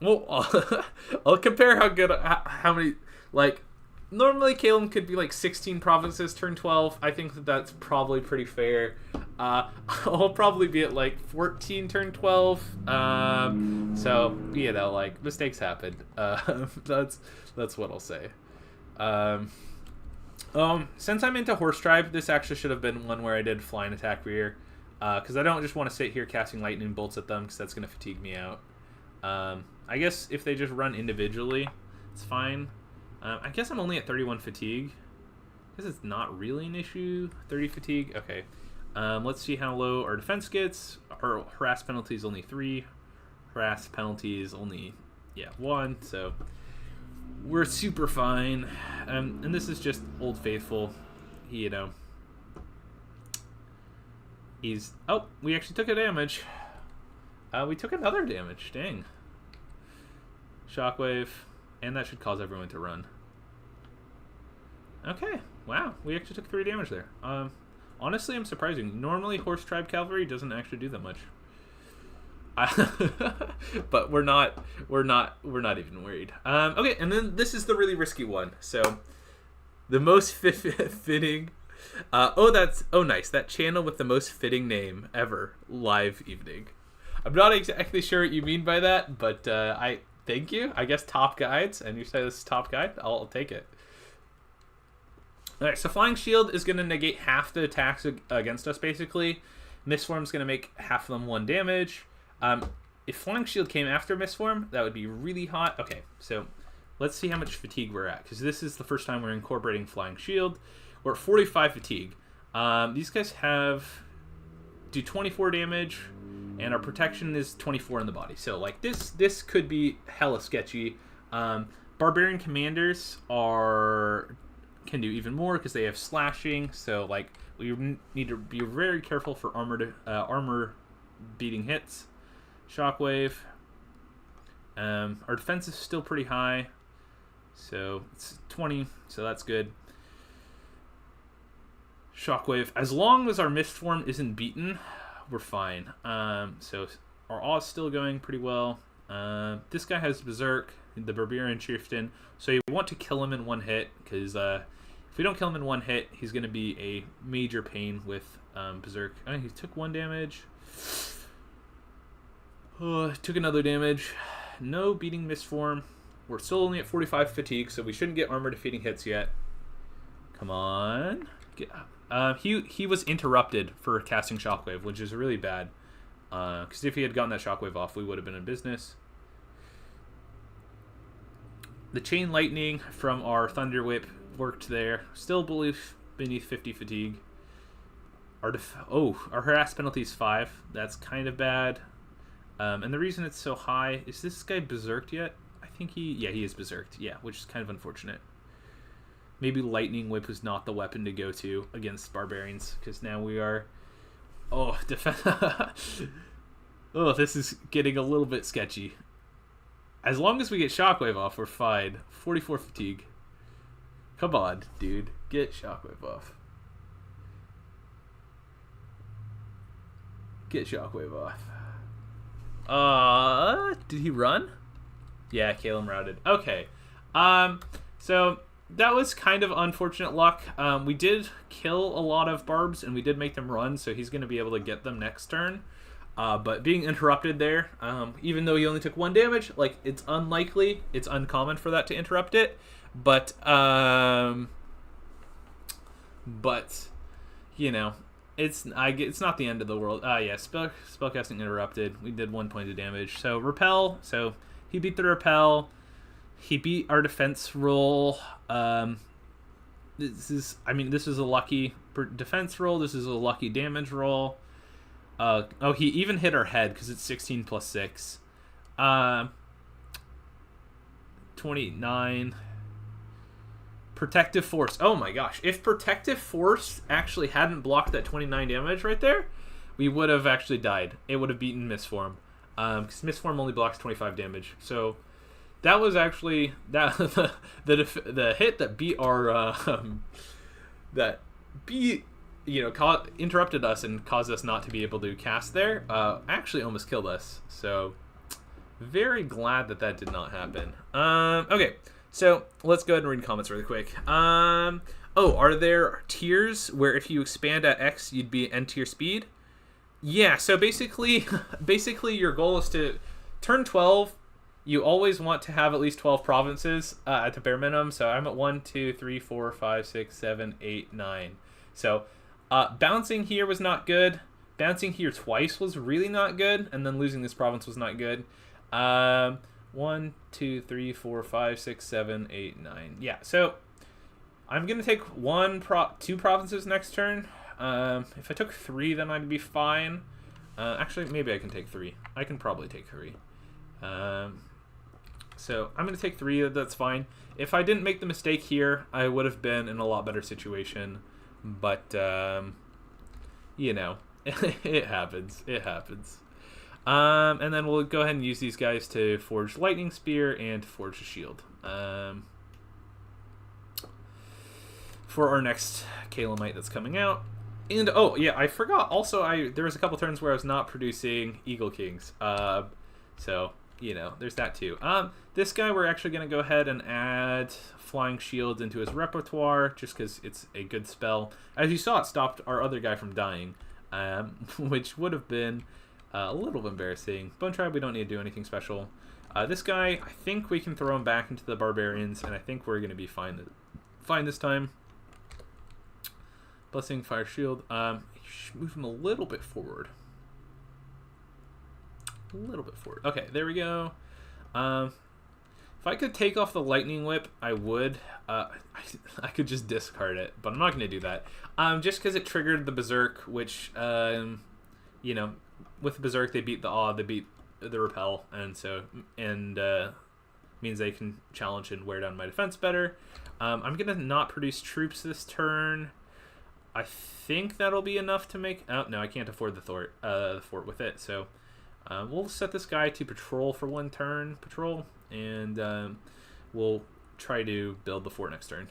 Well, I'll compare how many, like, normally Caelum could be like 16 provinces turn 12. I think that's probably pretty fair. I'll probably be at like 14 turn 12. So, you know, like, mistakes happen. That's what I'll say. Since I'm into Horse Tribe, this actually should have been one where I did flying attack rear, because I don't just want to sit here casting lightning bolts at them, because that's going to fatigue me out. I guess if they just run individually, it's fine. I guess I'm only at 31 fatigue. I guess it's not really an issue. 30 fatigue. Okay. Let's see how low our defense gets. Our harass penalty is only 3. Harass penalty is only 1. So we're super fine. And this is just Old Faithful. You know. He's... Oh, we actually took a damage. We took another damage. Dang. Shockwave. And that should cause everyone to run. Okay. Wow. We actually took 3 damage there. Honestly, I'm surprising. Normally, Horse Tribe Cavalry doesn't actually do that much. But we're not even worried. Okay, and then this is the really risky one. So, the most fitting... nice. That channel with the most fitting name ever. Live evening. I'm not exactly sure what you mean by that, but I thank you. I guess top guides, and you say this is top guide. I'll take it. All right, so Flying Shield is going to negate half the attacks against us, basically. Mistform is going to make half of them 1 damage. If Flying Shield came after Mistform, that would be really hot. Okay, so let's see how much fatigue we're at, because this is the first time we're incorporating Flying Shield. We're at 45 fatigue. These guys do 24 damage, and our protection is 24 in the body. So, like, this could be hella sketchy. Barbarian Commanders can do even more because they have slashing, so like we need to be very careful for armor beating hits. Shockwave. Our defense is still pretty high, so it's 20, so that's good. Shockwave. As long as our Mistform isn't beaten, we're fine. So our awe is still going pretty well. This guy has Berserk, the Barbarian Chieftain, so you want to kill him in 1 hit, because if we don't kill him in 1 hit, he's going to be a major pain with Berserk. He took 1 damage. Took another damage. No beating Mistform. We're still only at 45 fatigue, so we shouldn't get armor defeating hits yet. Come on. He was interrupted for casting Shockwave, which is really bad. Because if he had gotten that Shockwave off, we would have been in business. The Chain Lightning from our Thunder Whip worked there. Still beneath 50 fatigue. Our harass penalty is 5. That's kind of bad. And the reason it's so high is this guy berserked yet? I think he is berserked. Yeah, which is kind of unfortunate. Maybe Lightning Whip was not the weapon to go to against barbarians, because now we are... this is getting a little bit sketchy. As long as we get Shockwave off, we're fine. 44 fatigue. Come on, dude. Get Shockwave off. Get Shockwave off. Did he run? Yeah, Caelum routed. Okay. So that was kind of unfortunate luck. We did kill a lot of barbs, and we did make them run, so he's going to be able to get them next turn. But being interrupted there, even though he only took 1 damage, like, it's unlikely, it's uncommon for that to interrupt it. But you know, it's not the end of the world. Spellcasting interrupted. We did 1 point of damage. So repel. So he beat the repel. He beat our defense roll. This is a lucky defense roll. This is a lucky damage roll. He even hit our head because it's 16 plus 6. 29. Protective Force. Oh my gosh. If Protective Force actually hadn't blocked that 29 damage right there, we would have actually died. It would have beaten Mistform. Because Mistform only blocks 25 damage. So that was actually the hit that beat our interrupted us and caused us not to be able to cast there. Actually almost killed us. So very glad that did not happen. Okay. So let's go ahead and read comments really quick. Are there tiers where if you expand at X, you'd be N tier speed? Yeah. So basically your goal is to turn 12. you always want to have at least 12 provinces at the bare minimum. So I'm at 1, 2, 3, 4, 5, 6, 7, 8, 9. So bouncing here was not good. Bouncing here twice was really not good. And then losing this province was not good. 1, 2, 3, 4, 5, 6, 7, 8, 9. Yeah, so I'm going to take 2 provinces next turn. If I took 3, then I'd be fine. Actually, maybe I can take 3. I can probably take 3. So I'm going to take 3. That's fine. If I didn't make the mistake here, I would have been in a lot better situation. But, you know, it happens. It happens. And then we'll go ahead and use these guys to forge Lightning Spear and to forge a shield. For our next Caelumite that's coming out. And, oh, yeah, I forgot. Also, there was a couple turns where I was not producing Eagle Kings. So, you know, there's that too. This guy, we're actually going to go ahead and add Flying Shields into his repertoire, just because it's a good spell. As you saw, it stopped our other guy from dying, which would have been a little embarrassing. Bone Tribe, we don't need to do anything special. This guy, I think we can throw him back into the Barbarians, and I think we're going to be fine this time. Blessing, Fire Shield. Move him a little bit forward. A little bit forward. Okay, there we go. If I could take off the Lightning Whip, I would. I could just discard it, but I'm not going to do that. Just because it triggered the Berserk, which, you know, with Berserk they beat the Awe, they beat the Repel, and means they can challenge and wear down my defense better. I'm going to not produce troops this turn. I think that'll be enough to make... Oh, no, I can't afford the fort with it, so... we'll set this guy to patrol for 1 turn, and we'll try to build the fort next turn.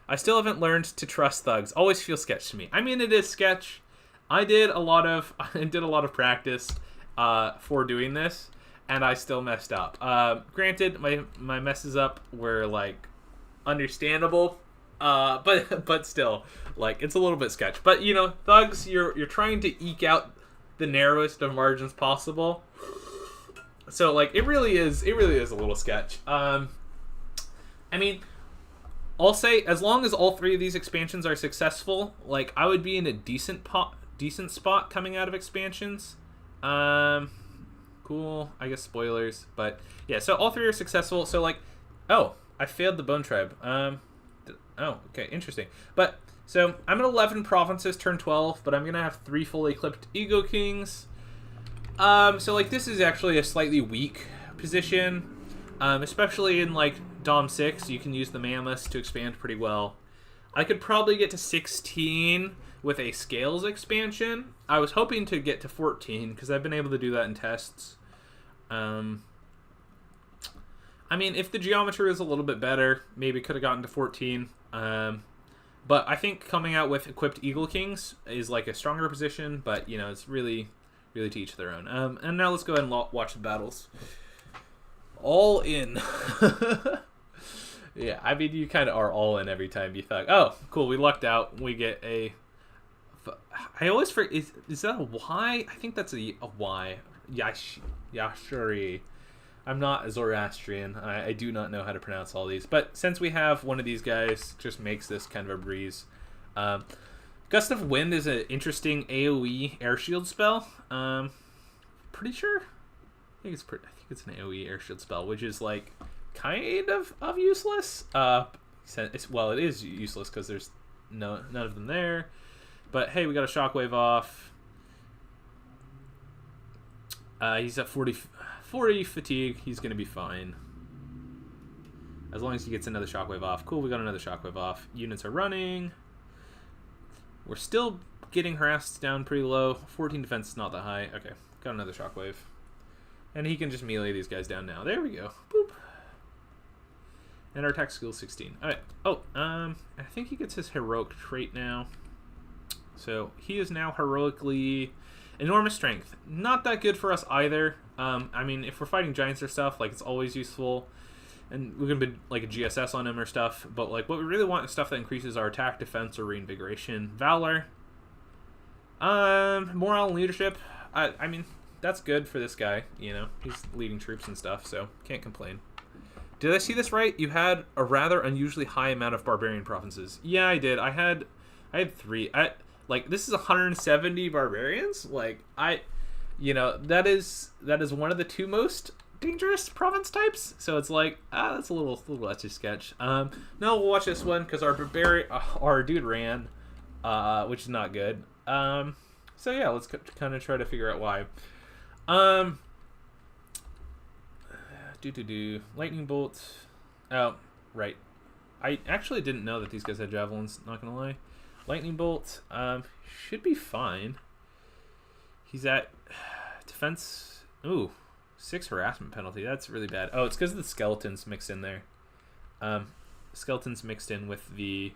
I still haven't learned to trust thugs. Always feels sketch to me. I mean, it is sketch. I did a lot of practice for doing this, and I still messed up. Granted, my messes up were like understandable, but still, like, it's a little bit sketch. But you know, thugs, you're trying to eke out the narrowest of margins possible. So like it really is a little sketch. I mean, I'll say as long as all 3 of these expansions are successful, like I would be in a decent spot coming out of expansions. Cool. I guess spoilers, but yeah. So all 3 are successful. So like, oh, I failed the Bone Tribe. Oh, okay, interesting. But so I'm at 11 provinces, turn 12, but I'm gonna have 3 fully equipped Eagle Kings. So like this is actually a slightly weak position, especially in like Dom 6. You can use the Mammoths to expand pretty well. I could probably get to 16 with a Scales expansion. I was hoping to get to 14 because I've been able to do that in tests. I mean, if the geometry was a little bit better, maybe could have gotten to 14. But I think coming out with equipped Eagle Kings is like a stronger position, but you know, it's really to each their own. And now let's go ahead and watch the battles. All in. Yeah, I mean, you kind of are all in every time you thought, oh, cool, we lucked out. We get a... I always forget, is that a Y? I think that's a Y. Yashuri. I'm not a Zoroastrian. I do not know how to pronounce all these. But since we have one of these guys, just makes this kind of a breeze. Gust of Wind is an interesting AoE air shield spell. Pretty sure. I think it's an AoE air shield spell, which is like kind of useless. Well, it is useless because there's none of them there. But hey, we got a shockwave off. He's at 40 fatigue. He's gonna be fine as long as he gets another shockwave off. Cool, we got another shockwave off. Units are running. We're still getting harassed down pretty low. 14 defense is not that high. Okay, got another shockwave. And he can just melee these guys down now. There we go. Boop. And our attack skill is 16. Alright. Oh, I think he gets his heroic trait now. So he is now heroically enormous strength. Not that good for us either. I mean, if we're fighting giants or stuff, like, it's always useful. And we're going to be like a GSS on him or stuff. But like what we really want is stuff that increases our attack, defense, or reinvigoration. Valor. Morale and leadership. I mean, that's good for this guy. You know, he's leading troops and stuff, so can't complain. Did I see this right? You had a rather unusually high amount of barbarian provinces. Yeah, I did. I had 3. Like, this is 170 barbarians. Like, you know, that is one of the 2 most dangerous province types. So it's like, that's a little etchy sketch. No, we'll watch this one because our dude ran, which is not good. So yeah, let's kind of try to figure out why. Lightning bolt. Oh, right. I actually didn't know that these guys had javelins, not gonna lie. Lightning bolt should be fine. He's at defense. Ooh, 6 harassment penalty. That's really bad. Oh, it's because of the skeletons mixed in there. Skeletons mixed in with the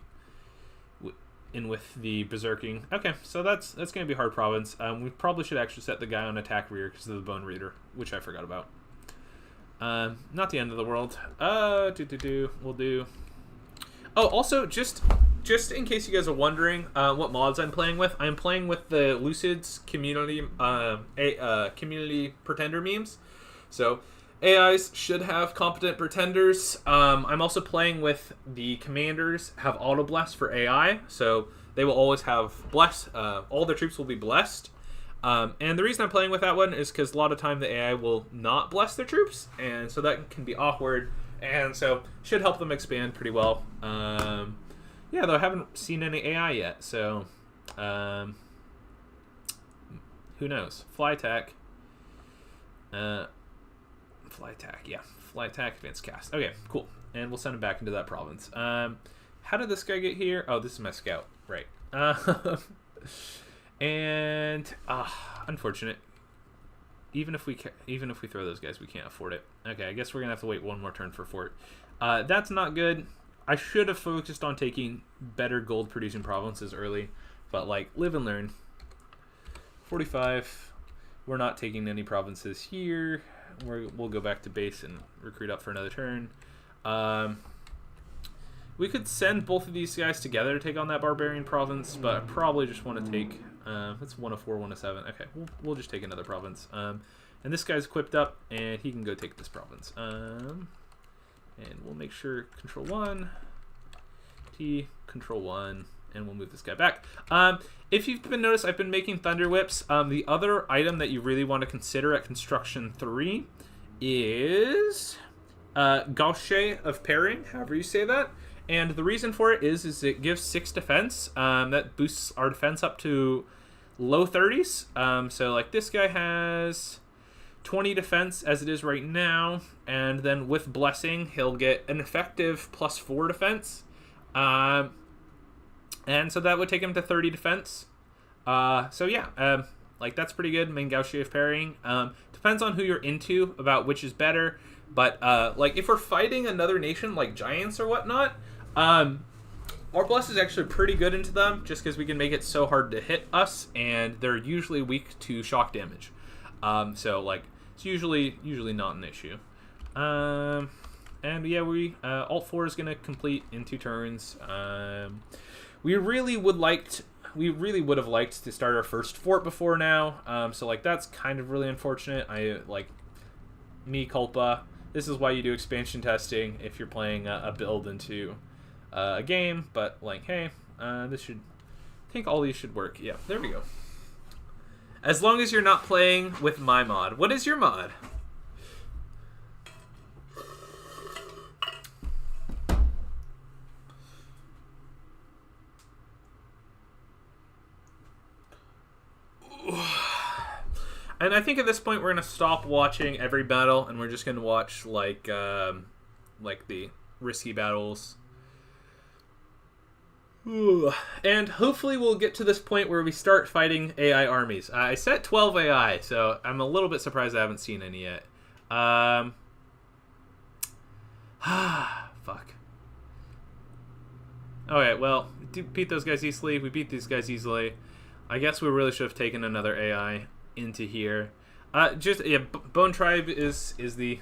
berserking. Okay, so that's gonna be hard province. We probably should actually set the guy on attack rear because of the bone reader, which I forgot about. Not the end of the world. We'll do. Oh, also, just in case you guys are wondering what mods I'm playing with, I'm playing with the Lucid's community community pretender memes. So AIs should have competent pretenders. I'm also playing with the commanders have auto bless for AI, so they will always have bless. All their troops will be blessed. And the reason I'm playing with that one is because a lot of time the AI will not bless their troops, and so that can be awkward, and so should help them expand pretty well. Yeah, though I haven't seen any AI yet, so who knows? Fly attack. Fly attack, yeah. Fly attack, advanced cast. Okay, cool. And we'll send him back into that province. How did this guy get here? Oh, this is my scout. Right. And unfortunate. Even if we throw those guys, we can't afford it. Okay, I guess we're gonna have to wait one more turn for fort. That's not good. I should have focused on taking better gold producing provinces early, but like live and learn. 45. We're not taking any provinces here. We'll go back to base and recruit up for another turn. We could send both of these guys together to take on that barbarian province, but I probably just want to take. That's 1 of 4, 1 of 7. Okay, we'll just take another province. And this guy's equipped up, and he can go take this province. And we'll make sure Control 1, T, Control 1, and we'll move this guy back. If you've been noticed, I've been making Thunder Whips. The other item that you really want to consider at Construction 3 is Gauche of Pairing, however you say that. And the reason for it is it gives 6 defense. That boosts our defense up to low 30s. So like this guy has 20 defense as it is right now. And then with Blessing, he'll get an effective +4 defense. And so that would take him to 30 defense. So yeah, like that's pretty good. Main Gauche of Pairing. Depends on who you're into about which is better. But like if we're fighting another nation like giants or whatnot, our bless is actually pretty good into them just because we can make it so hard to hit us, and they're usually weak to shock damage. So like it's usually not an issue. And yeah, we Alt 4 is gonna complete in 2 turns. We really would have liked to start our first fort before now. So like that's kind of really unfortunate. Me culpa. This is why you do expansion testing if you're playing a build into a game. But like, hey, I think all these should work. Yeah, there we go. As long as you're not playing with my mod. What is your mod? And I think at this point we're gonna stop watching every battle, and we're just gonna watch like the risky battles. Ooh. And hopefully we'll get to this point where we start fighting AI armies. I set 12 AI, so I'm a little bit surprised I haven't seen any yet. Fuck. Okay, well, beat those guys easily. We beat these guys easily. I guess we really should have taken another AI into here. Bone Tribe is the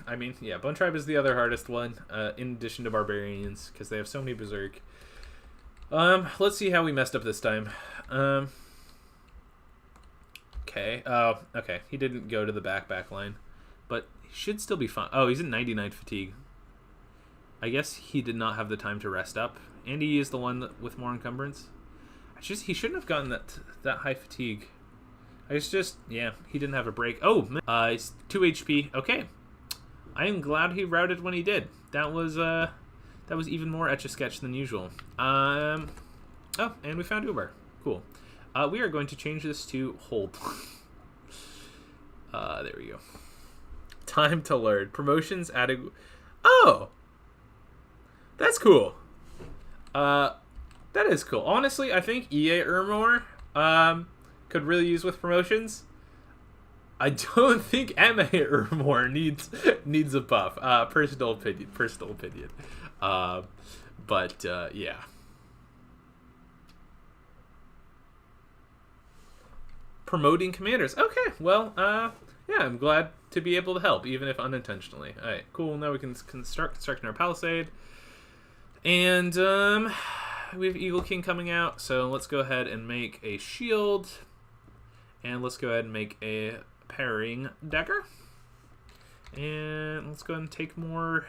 Bone Tribe is the other hardest one, in addition to Barbarians, because they have so many Berserk. Let's see how we messed up this time. okay. Oh, okay. He didn't go to the back line. But he should still be fine. Oh, he's in 99 fatigue. I guess he did not have the time to rest up. Andy is the one with more encumbrance. He shouldn't have gotten that high fatigue. It's just, yeah, he didn't have a break. Oh, man. He's 2 HP. Okay. I am glad he routed when he did. That was even more Etch-a-Sketch than usual. Oh, and we found Uber. Cool. We are going to change this to hold. There we go. Time to learn. Promotions added. Oh! That's cool. That is cool. Honestly, I think EA Ermor could really use with promotions. I don't think MA Ermor needs a buff. Personal opinion. But yeah. Promoting commanders. Okay, well, yeah, I'm glad to be able to help, even if unintentionally. All right, cool. Now we can start constructing our palisade. And we have Eagle King coming out, so let's go ahead and make a shield. And let's go ahead and make a parrying dagger. And let's go ahead and take more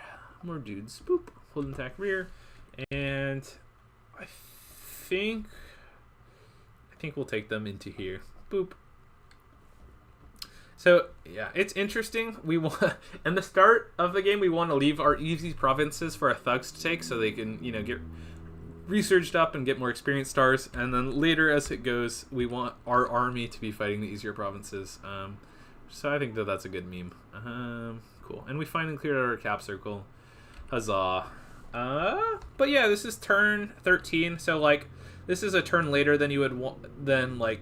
dudes. Boop. Hold and attack rear. And I think we'll take them into here. Boop. So yeah, it's interesting. We want in the start of the game we want to leave our easy provinces for our thugs to take, so they can get researched up and get more experience stars. And then later as it goes, we want our army to be fighting the easier provinces. So I think that's a good meme. Cool. And we finally cleared out our cap circle. Huzzah. But yeah, this is turn 13. So like, this is a turn later than you would want. Then like.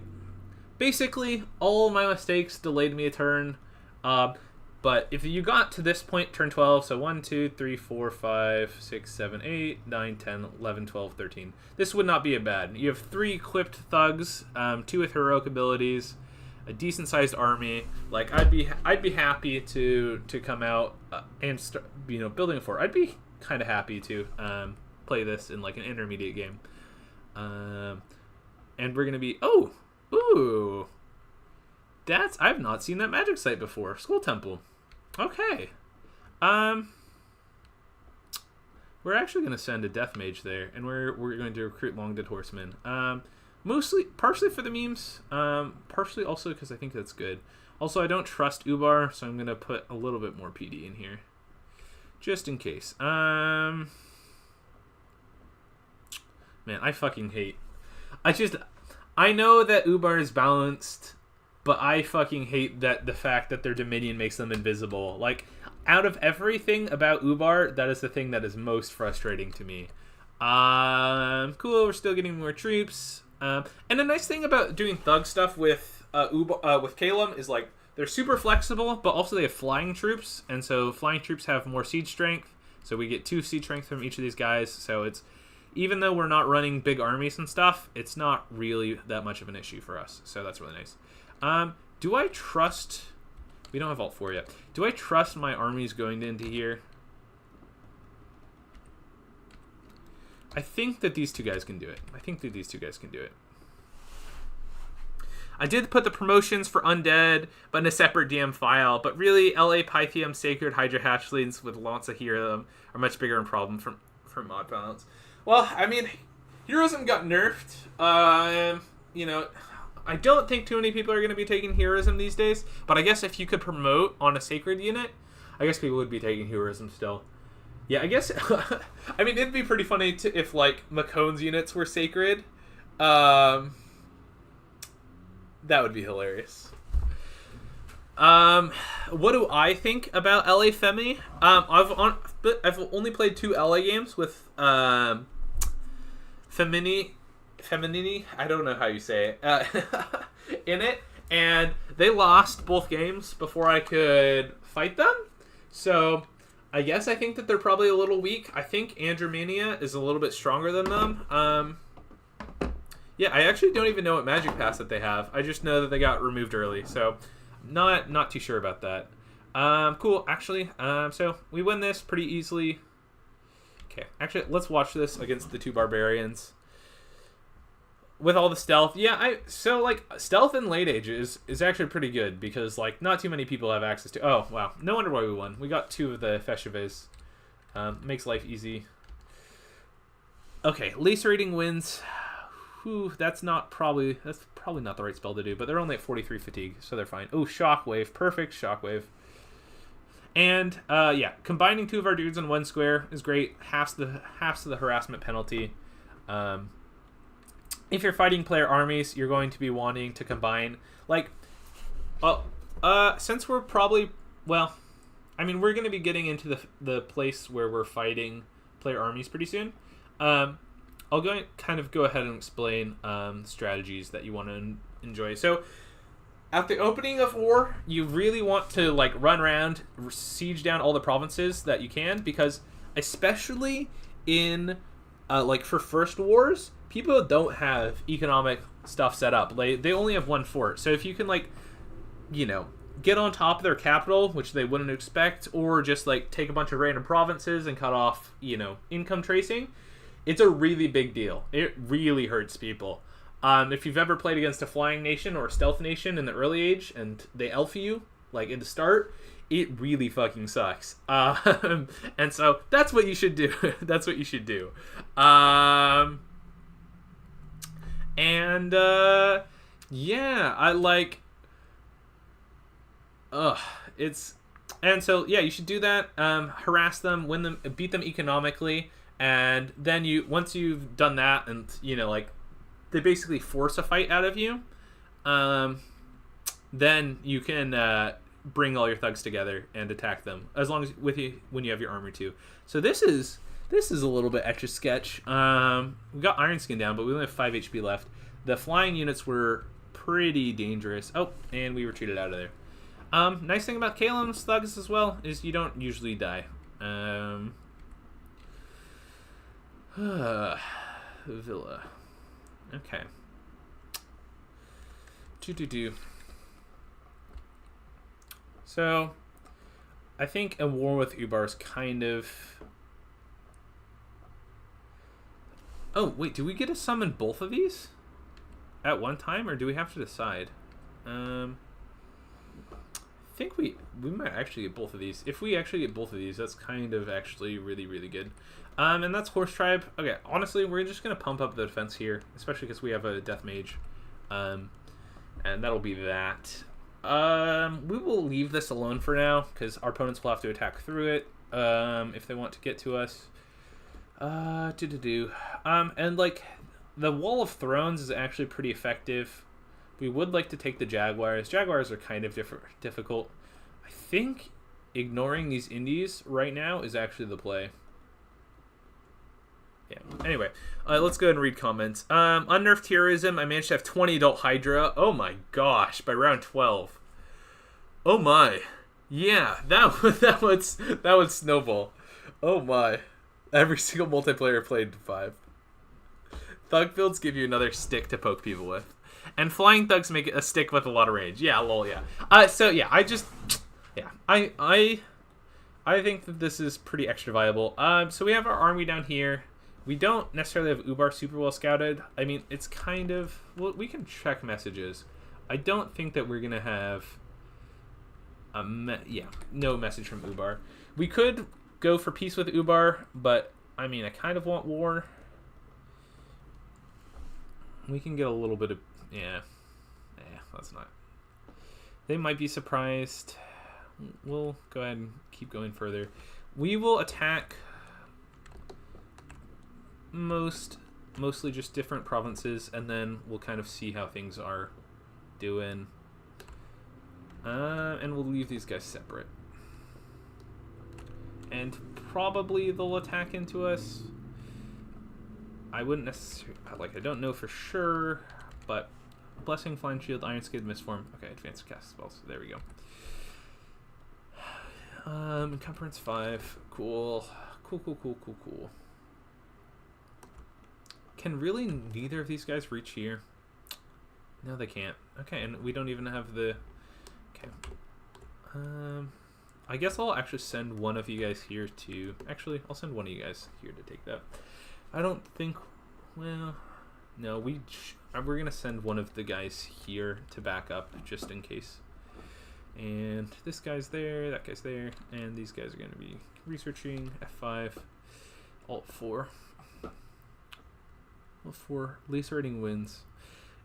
Basically, all of my mistakes delayed me a turn. But if you got to this point, turn 12, so 1, 2, 3, 4, 5, 6, 7, 8, 9, 10, 11, 12, 13. This would not be a bad. You have 3 equipped thugs, 2 with heroic abilities, a decent-sized army. Like, I'd be happy to come out and start, building a fort. I'd be kind of happy to play this in, like, an intermediate game. And we're going to be... Oh! Ooh, I've not seen that magic site before. School temple. Okay. We're actually going to send a death mage there, and we're going to recruit long-dead horsemen. Partially for the memes, partially also because I think that's good. Also, I don't trust Ubar, so I'm going to put a little bit more PD in here, just in case. Man, I fucking hate. I know that Ubar is balanced, but I fucking hate that the fact that their Dominion makes them invisible. Like, out of everything about Ubar, that is the thing that is most frustrating to me. Cool, we're still getting more troops. And the nice thing about doing thug stuff with with Caelum is, like, they're super flexible, but also they have flying troops, and so flying troops have more siege strength, so we get 2 siege strength from each of these guys, so it's... Even though we're not running big armies and stuff, it's not really that much of an issue for us. So that's really nice. Do I trust... We don't have Alt 4 yet. Do I trust my armies going into here? I think that these 2 guys can do it. I did put the promotions for Undead, but in a separate DM file. But really, LA Pythium Sacred Hydra Hatchlings with lots of Heroism are much bigger in problem from mod balance. Well, I mean, Heroism got nerfed. I don't think too many people are going to be taking Heroism these days. But I guess if you could promote on a Sacred unit, I guess people would be taking Heroism still. Yeah, I guess... I mean, it'd be pretty funny if, like, Macone's units were Sacred. That would be hilarious. What do I think about LA Femi? I've only played 2 LA games with Feminini, I don't know how you say it, in it, and they lost both games before I could fight them. So I guess I think that they're probably a little weak. I think Andromania is a little bit stronger than them. Yeah, I actually don't even know what magic pass that they have. I just know that they got removed early, so not too sure about that. Cool, actually, so we win this pretty easily. Okay, actually, let's watch this against the 2 barbarians. with all the stealth, yeah, so like stealth in late age is actually pretty good because like not too many people have access to. Oh wow, no wonder why we won. We got 2 of the Festivals. Makes life easy. Okay, least rating wins. Whew, that's probably not the right spell to do, but they're only at 43 fatigue, so they're fine. Oh, Shockwave, perfect Shockwave. And yeah, combining 2 of our dudes in 1 square is great. Halves the harassment penalty. If you're fighting player armies, you're going to be wanting to combine like, since we're probably we're going to be getting into the place where we're fighting player armies pretty soon. I'll go ahead and explain strategies that you want to enjoy. So, at the opening of war, you really want to like run around, siege down all the provinces that you can, because especially in like for first wars, people don't have economic stuff set up. They only have 1 fort. So if you can like, get on top of their capital, which they wouldn't expect, or just like take a bunch of random provinces and cut off, income tracing, it's a really big deal. It really hurts people. If you've ever played against a flying nation or a stealth nation in the early age and they elf you, like in the start, it really fucking sucks. And so that's what you should do. That's what you should do. Yeah, I like... And so, yeah, you should do that. Harass them, win them, beat them economically, and then once you've done that, and like they basically force a fight out of you, then you can bring all your thugs together and attack them as long as when you have your armor too. So this is a little bit extra sketch. We got Iron Skin down, but we only have 5 HP left. The flying units were pretty dangerous. Oh, and we retreated out of there. Nice thing about Caelum's thugs as well is you don't usually die. Villa. Okay. So, I think a war with Ubar is kind of... Oh, wait, do we get to summon both of these at one time, or do we have to decide? I think we might actually get both of these. If we actually get both of these, that's kind of actually really, really good. And that's Horse Tribe. Okay, honestly, we're just going to pump up the defense here, especially because we have a Death Mage. And that'll be that. We will leave this alone for now, because our opponents will have to attack through it if they want to get to us. And, like, the Wall of Thrones is actually pretty effective. We would like to take the Jaguars. Jaguars are kind of difficult. I think ignoring these indies right now is actually the play. Yeah. Anyway, let's go ahead and read comments. Unnerved Terrorism. I managed to have 20 adult Hydra. Oh my gosh! By round 12. Oh my. Yeah, that would snowball. Oh my. Every single multiplayer played 5. Thug builds give you another stick to poke people with. And flying thugs make it a stick with a lot of range. Yeah, lol, yeah. So yeah, I think that this is pretty extra viable. So we have our army down here. We don't necessarily have Ubar super well scouted. I mean, it's kind of... Well, we can check messages. I don't think that we're going to have... no message from Ubar. We could go for peace with Ubar, but, I mean, I kind of want war. We can get a little bit of... Yeah, that's not... They might be surprised. We'll go ahead and keep going further. We will attack... mostly just different provinces, and then we'll kind of see how things are doing. And we'll leave these guys separate. And probably they'll attack into us. I wouldn't necessarily... Like, I don't know for sure, but... Blessing, Flying Shield, Iron Skid, Mistform. Okay, Advanced Cast Spells. There we go. Encumbrance 5. Cool. Cool. Can really neither of these guys reach here? No, they can't. Okay, and we don't even have the... Okay. I guess I'll actually send one of you guys here to... Actually, I'll send one of you guys here to take that. I don't think... Well... No, we're gonna send one of the guys here to back up just in case. And this guy's there, that guy's there, and these guys are gonna be researching. F5, Alt 4, Alt 4. Laser rating wins.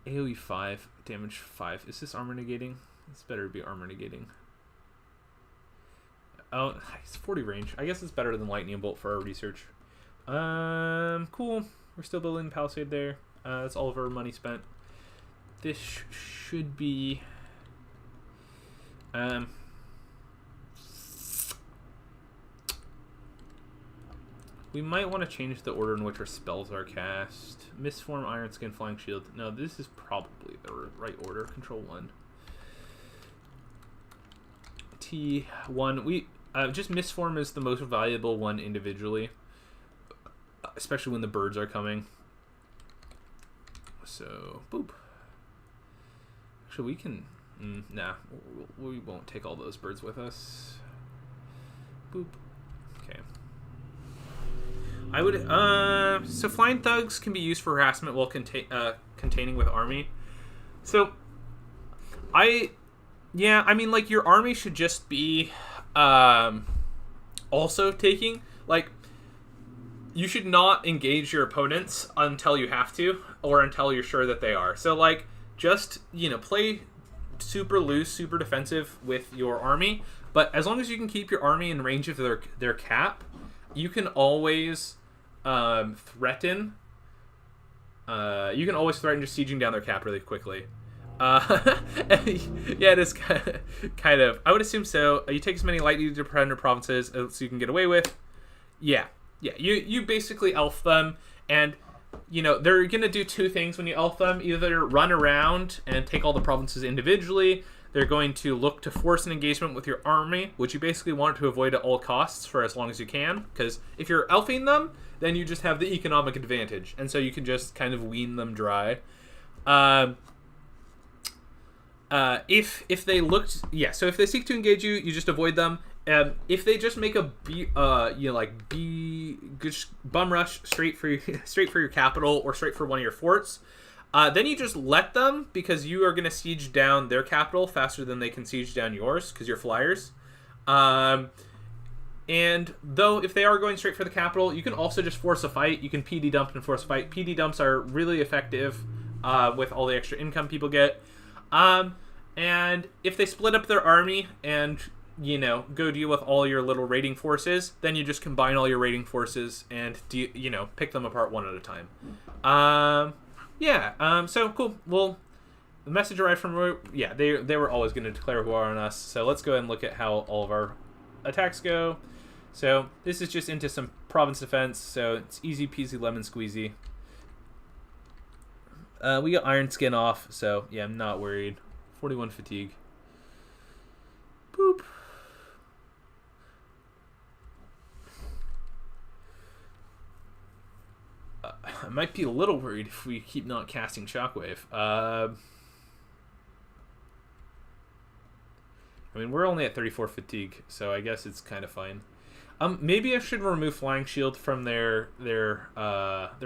AOE 5, damage 5. Is this armor negating? This better be armor negating. Oh, it's 40 range. I guess it's better than lightning bolt for our research. Cool. We're still building Palisade there. That's all of our money spent. This should be... we might want to change the order in which our spells are cast. Mistform, Iron Skin, Flying Shield. No, this is probably the right order. Control 1. T1. We just Mistform is the most valuable one individually, especially when the birds are coming. So, boop. Actually, we can... nah, we won't take all those birds with us. Boop. Okay. I would... so Flying Thugs can be used for harassment while containing with army. So, yeah, I mean, like, your army should just be also taking... Like, you should not engage your opponents until you have to, or until you're sure that they are. So, like, just, you know, play super loose, super defensive with your army, but as long as you can keep your army in range of their cap, you can always threaten. You can always threaten just sieging down their cap really quickly. Yeah, it is kind of. I would assume so. You take as many lightly dependent provinces as you can get away with. Yeah. You basically elf them, and you know they're gonna do two things when you elf them: either run around and take all the provinces individually. They're going to look to force an engagement with your army, which you basically want to avoid at all costs for as long as you can. Because if you're elfing them, then you just have the economic advantage, and so you can just kind of wean them dry. If they looked, so if they seek to engage you, you just avoid them. If they just make a bum rush straight for your capital or straight for one of your forts, then you just let them, because you are going to siege down their capital faster than they can siege down yours because you're flyers. And though if they are going straight for the capital, you can also just force a fight. You can PD dump and force a fight. PD dumps are really effective with all the extra income people get. And if they split up their army and, you know, go deal with all your little raiding forces, then you just combine all your raiding forces and, pick them apart one at a time. So cool. Well, the message arrived from, they were always going to declare war on us. So let's go ahead and look at how all of our attacks go. So this is just into some province defense. So it's easy peasy lemon squeezy. We got Iron Skin off, so yeah, I'm not worried. 41 fatigue. Boop. I might be a little worried if we keep not casting Shockwave. I mean, we're only at 34 fatigue, so I guess it's kind of fine. Maybe I should remove Flying Shield from their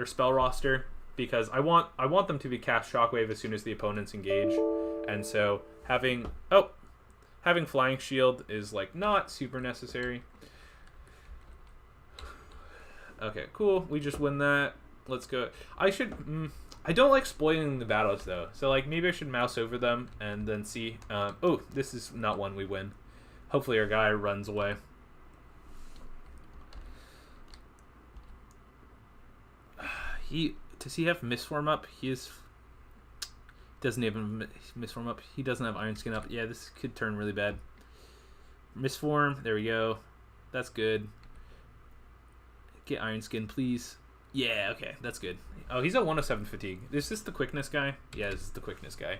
spell roster, because I want them to be cast Shockwave as soon as the opponents engage, and so having Flying Shield is like not super necessary. Okay, cool. We just win that. Let's go. I don't like spoiling the battles though, so like maybe I should mouse over them and then see. Oh, this is not one we win. Hopefully our guy runs away. Does he have Mistform up? Doesn't even Mistform up. He doesn't have Iron Skin up. Yeah, this could turn really bad. Mistform. There we go. That's good. Get Iron Skin, please. Yeah, okay. That's good. Oh, he's at 107 fatigue. Is this the quickness guy? Yeah, this is the quickness guy.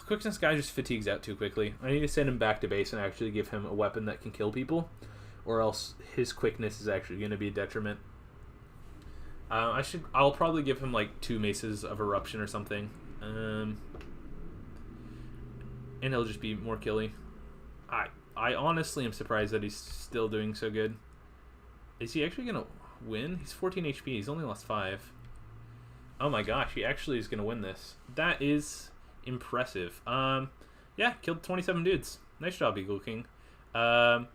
Quickness guy just fatigues out too quickly. I need to send him back to base and actually give him a weapon that can kill people, or else his quickness is actually going to be a detriment. I'll probably give him like 2 maces of eruption or something, and he'll just be more killy. I honestly am surprised that he's still doing so good. Is he actually gonna win? He's 14 HP. He's only lost 5. Oh my gosh, he actually is going to win this. That is impressive. Yeah, killed 27 dudes. Nice job, Eagle King. Our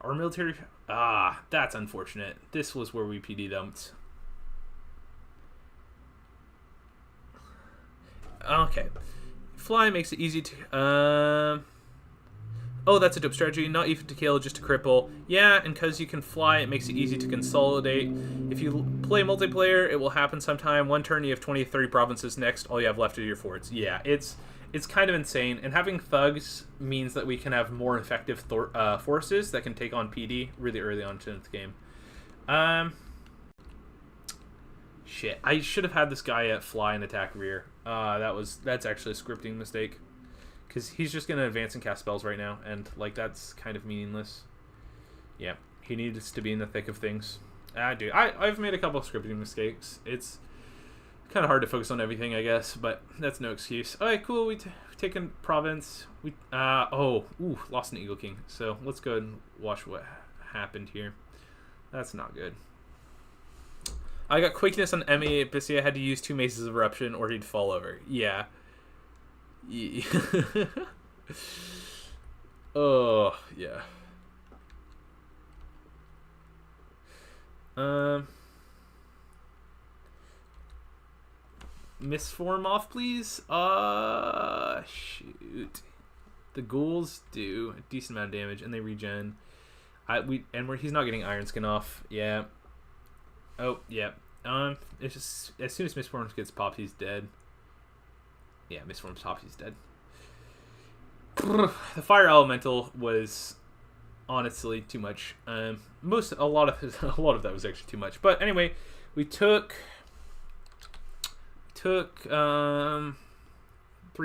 military... that's unfortunate. This was where we PD dumped. Okay. Fly makes it easy to... Oh, that's a dope strategy. Not even to kill, just to cripple. Yeah, and because you can fly, it makes it easy to consolidate. If you play multiplayer, it will happen sometime. One turn, you have 20 to 30 provinces. Next, all you have left are your forts. Yeah, it's kind of insane. And having thugs means that we can have more effective forces that can take on PD really early on in the game. Shit, I should have had this guy at fly and attack rear. That's actually a scripting mistake. Because he's just going to advance and cast spells right now, and, like, that's kind of meaningless. Yeah, he needs to be in the thick of things. Dude, I've made a couple of scripting mistakes. It's kind of hard to focus on everything, I guess, but that's no excuse. Alright, cool, we've taken province. Lost an Eagle King. So, let's go ahead and watch what happened here. That's not good. I got quickness on ME, Bissia had to use 2 Maces of Eruption, or he'd fall over. Yeah. Oh, yeah. Misform off, please. Shoot. The ghouls do a decent amount of damage, and they regen. He's not getting Iron Skin off. Yeah. Oh, yeah. It's just as soon as Misform gets popped, he's dead. Yeah, Misform's popped, he's dead. The Fire Elemental was honestly too much. A lot of that was actually too much. But anyway, we took 3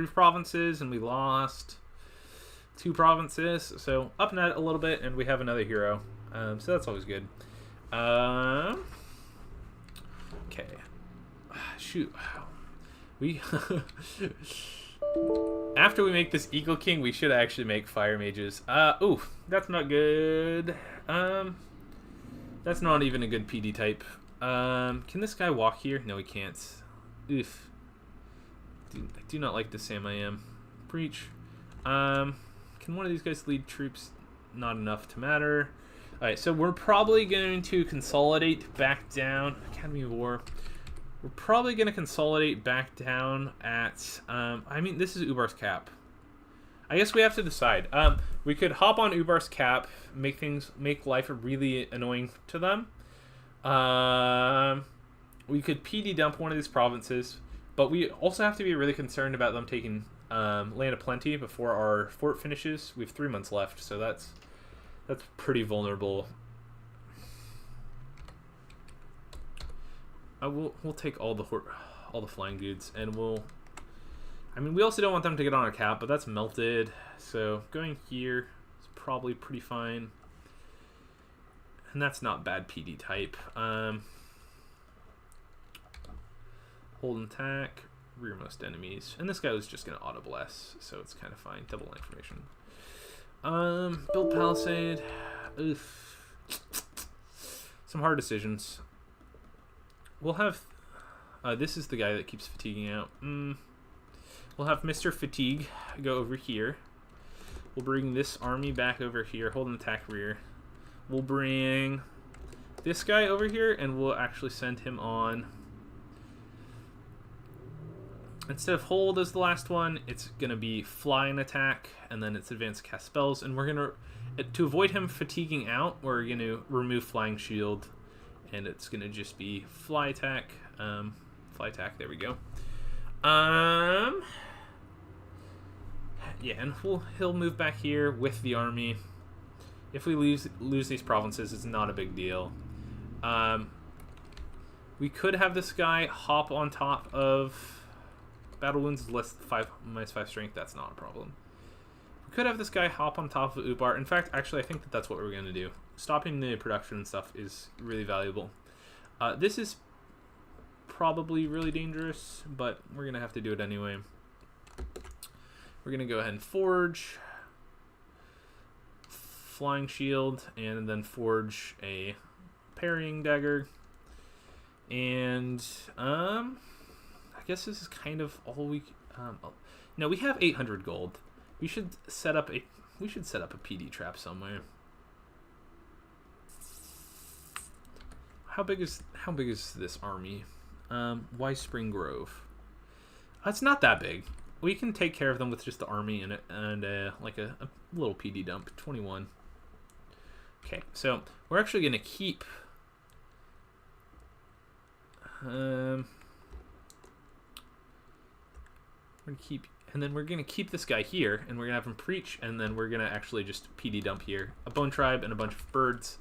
provinces and we lost 2 provinces. So up net a little bit, and we have another hero. So that's always good. Okay. Shoot. After we make this Eagle King, we should actually make Fire Mages. Ooh, that's not good. That's not even a good PD type. Can this guy walk here? No, he can't. Oof. I do not like the Sam I am. Breach. Can one of these guys lead troops? Not enough to matter. Alright, so we're probably going to consolidate back down. Academy of War. We're probably going to consolidate back down at... I mean, this is Ubar's cap. I guess we have to decide. We could hop on Ubar's cap, make life really annoying to them. We could PD dump one of these provinces, but we also have to be really concerned about them taking Land of Plenty before our fort finishes. We have 3 months left, so that's pretty vulnerable. We'll take all the flying dudes, and we also don't want them to get on our cap, but that's melted. So going here is probably pretty fine, and that's not bad PD type. Hold and attack, rearmost enemies, and this guy was just gonna auto bless, so it's kind of fine. Double information. Build palisade. Oof. Some hard decisions. We'll have... this is the guy that keeps fatiguing out. We'll have Mr. Fatigue go over here. We'll bring this army back over here. Hold and attack rear. We'll bring this guy over here, and we'll actually send him on. Instead of hold as the last one, it's going to be fly and attack, and then it's advanced cast spells. And we're going to avoid him fatiguing out, we're going to remove flying shield. And it's going to just be fly attack. Fly attack, there we go. Yeah, and he'll move back here with the army. If we lose these provinces, it's not a big deal. We could have this guy hop on top of battle wounds -5 strength. That's not a problem. We could have this guy hop on top of Ubar. In fact, actually, I think that's what we're going to do. Stopping the production and stuff is really valuable. This is probably really dangerous, but we're going to have to do it anyway. We're going to go ahead and forge flying shield, and then forge a parrying dagger. And guess this is kind of all we. No, we have 800 gold. We should set up a PD trap somewhere. How big is this army? Why Spring Grove? It's not that big. We can take care of them with just the army and like a little PD dump. 21. Okay, so we're actually gonna keep. We're gonna keep, and then we're gonna keep this guy here, and we're gonna have him preach, and then we're gonna actually just PD dump here a bone tribe and a bunch of birds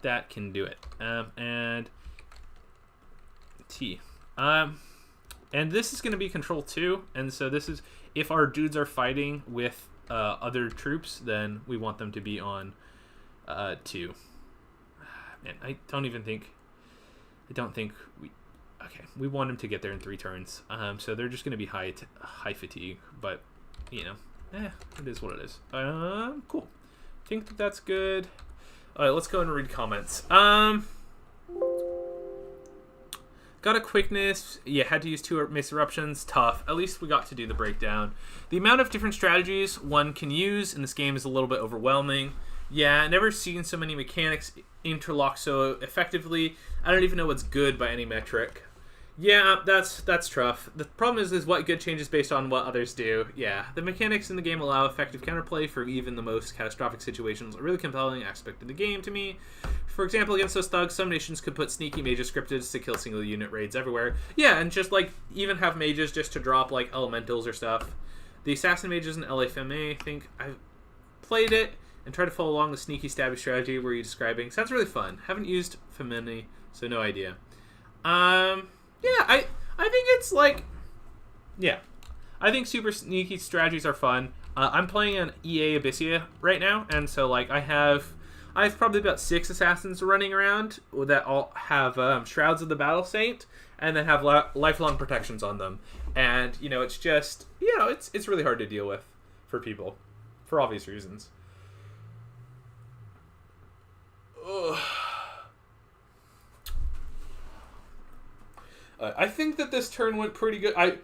that can do it. And T. And this is gonna be control 2, and so this is if our dudes are fighting with other troops, then we want them to be on 2. And I don't think we. Okay, we want them to get there in 3 turns. So they're just going to be high fatigue, but you know, it is what it is. Cool. I think that's good. All right, let's go and read comments. Got a quickness. Yeah, had to use 2 mace eruptions. Tough. At least we got to do the breakdown. The amount of different strategies one can use in this game is a little bit overwhelming. Yeah, never seen so many mechanics interlock so effectively. I don't even know what's good by any metric. Yeah, that's tough. The problem is what good changes based on what others do. Yeah, the mechanics in the game allow effective counterplay for even the most catastrophic situations. A really compelling aspect of the game to me. For example, against those thugs, some nations could put sneaky mages scripted to kill single unit raids everywhere. Yeah, and just like even have mages just to drop like elementals or stuff. The assassin mages in LFMA, I think I've played it and tried to follow along the sneaky stabby strategy where you're describing. Sounds really fun. Haven't used Femini, so no idea. Yeah, I think it's like, yeah, I think super sneaky strategies are fun. I'm playing an EA Abyssia right now, and so like I have probably about 6 assassins running around that all have Shrouds of the Battle Saint, and then have lifelong protections on them. And you know, it's just, you know, it's really hard to deal with for people, for obvious reasons. Ugh. I think that this turn went pretty good. I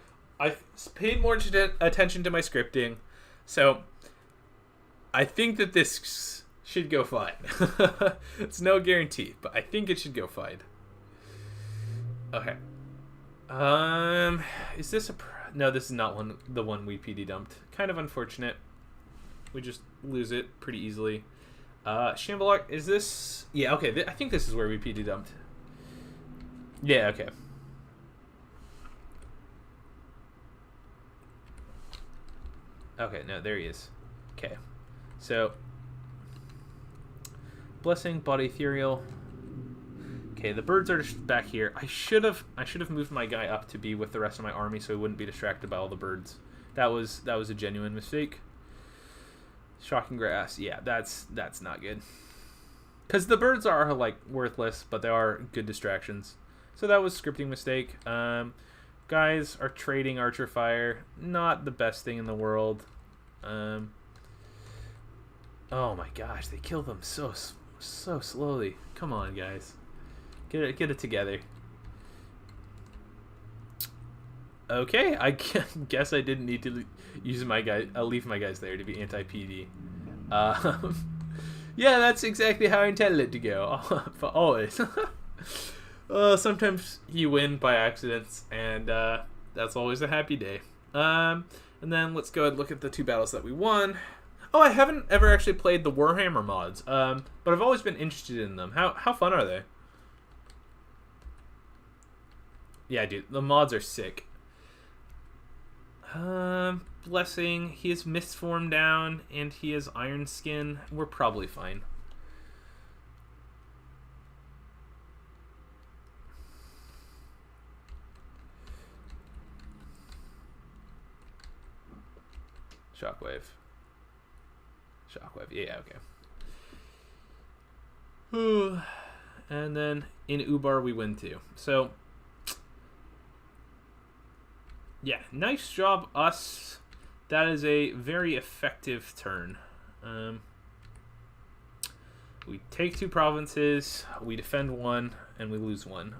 paid more attention to my scripting, so I think that this should go fine. It's no guarantee, but I think it should go fine. Okay. Is this no? This is not the one we PD dumped. Kind of unfortunate. We just lose it pretty easily. Shambhalak, is this? Yeah. Okay. I think this is where we PD dumped. Yeah. Okay. Okay, no, there he is. Okay, so blessing, body ethereal. Okay, the birds are just back here. I should have moved my guy up to be with the rest of my army so he wouldn't be distracted by all the birds. That was a genuine mistake. Shocking grass, yeah, that's not good. Because the birds are like worthless, but they are good distractions. So that was a scripting mistake. Guys are trading archer fire. Not the best thing in the world. Oh my gosh, they kill them so slowly. Come on, guys. Get it together. Okay, I guess I didn't need to use my guy. I'll leave my guys there to be anti-PD. Yeah, that's exactly how I intended it to go. For always. Sometimes you win by accidents, and that's always a happy day. And then let's go and look at the 2 battles that we won. Oh, I haven't ever actually played the Warhammer mods, but I've always been interested in them. How fun are they? Yeah, dude, the mods are sick. Blessing, he has Mistform down, and he has Iron Skin. We're probably fine. Shockwave. Yeah, okay. And then in Ubar we win too. So, yeah, nice job, us. That is a very effective turn. We take 2 provinces, we defend 1, and we lose 1.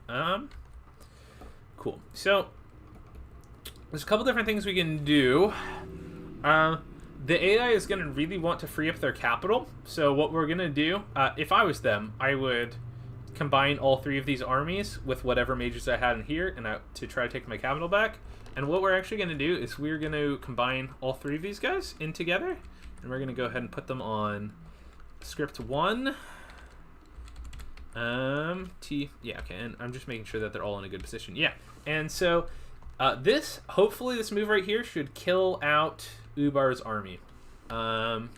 Cool. So, there's a couple different things we can do. The AI is going to really want to free up their capital. So what we're going to do, if I was them, I would combine all 3 of these armies with whatever mages I had in here and to try to take my capital back. And what we're actually going to do is we're going to combine all 3 of these guys in together. And we're going to go ahead and put them on script 1. Yeah, okay, and I'm just making sure that they're all in a good position. Yeah, and so hopefully this move right here should kill out Ubar's army. And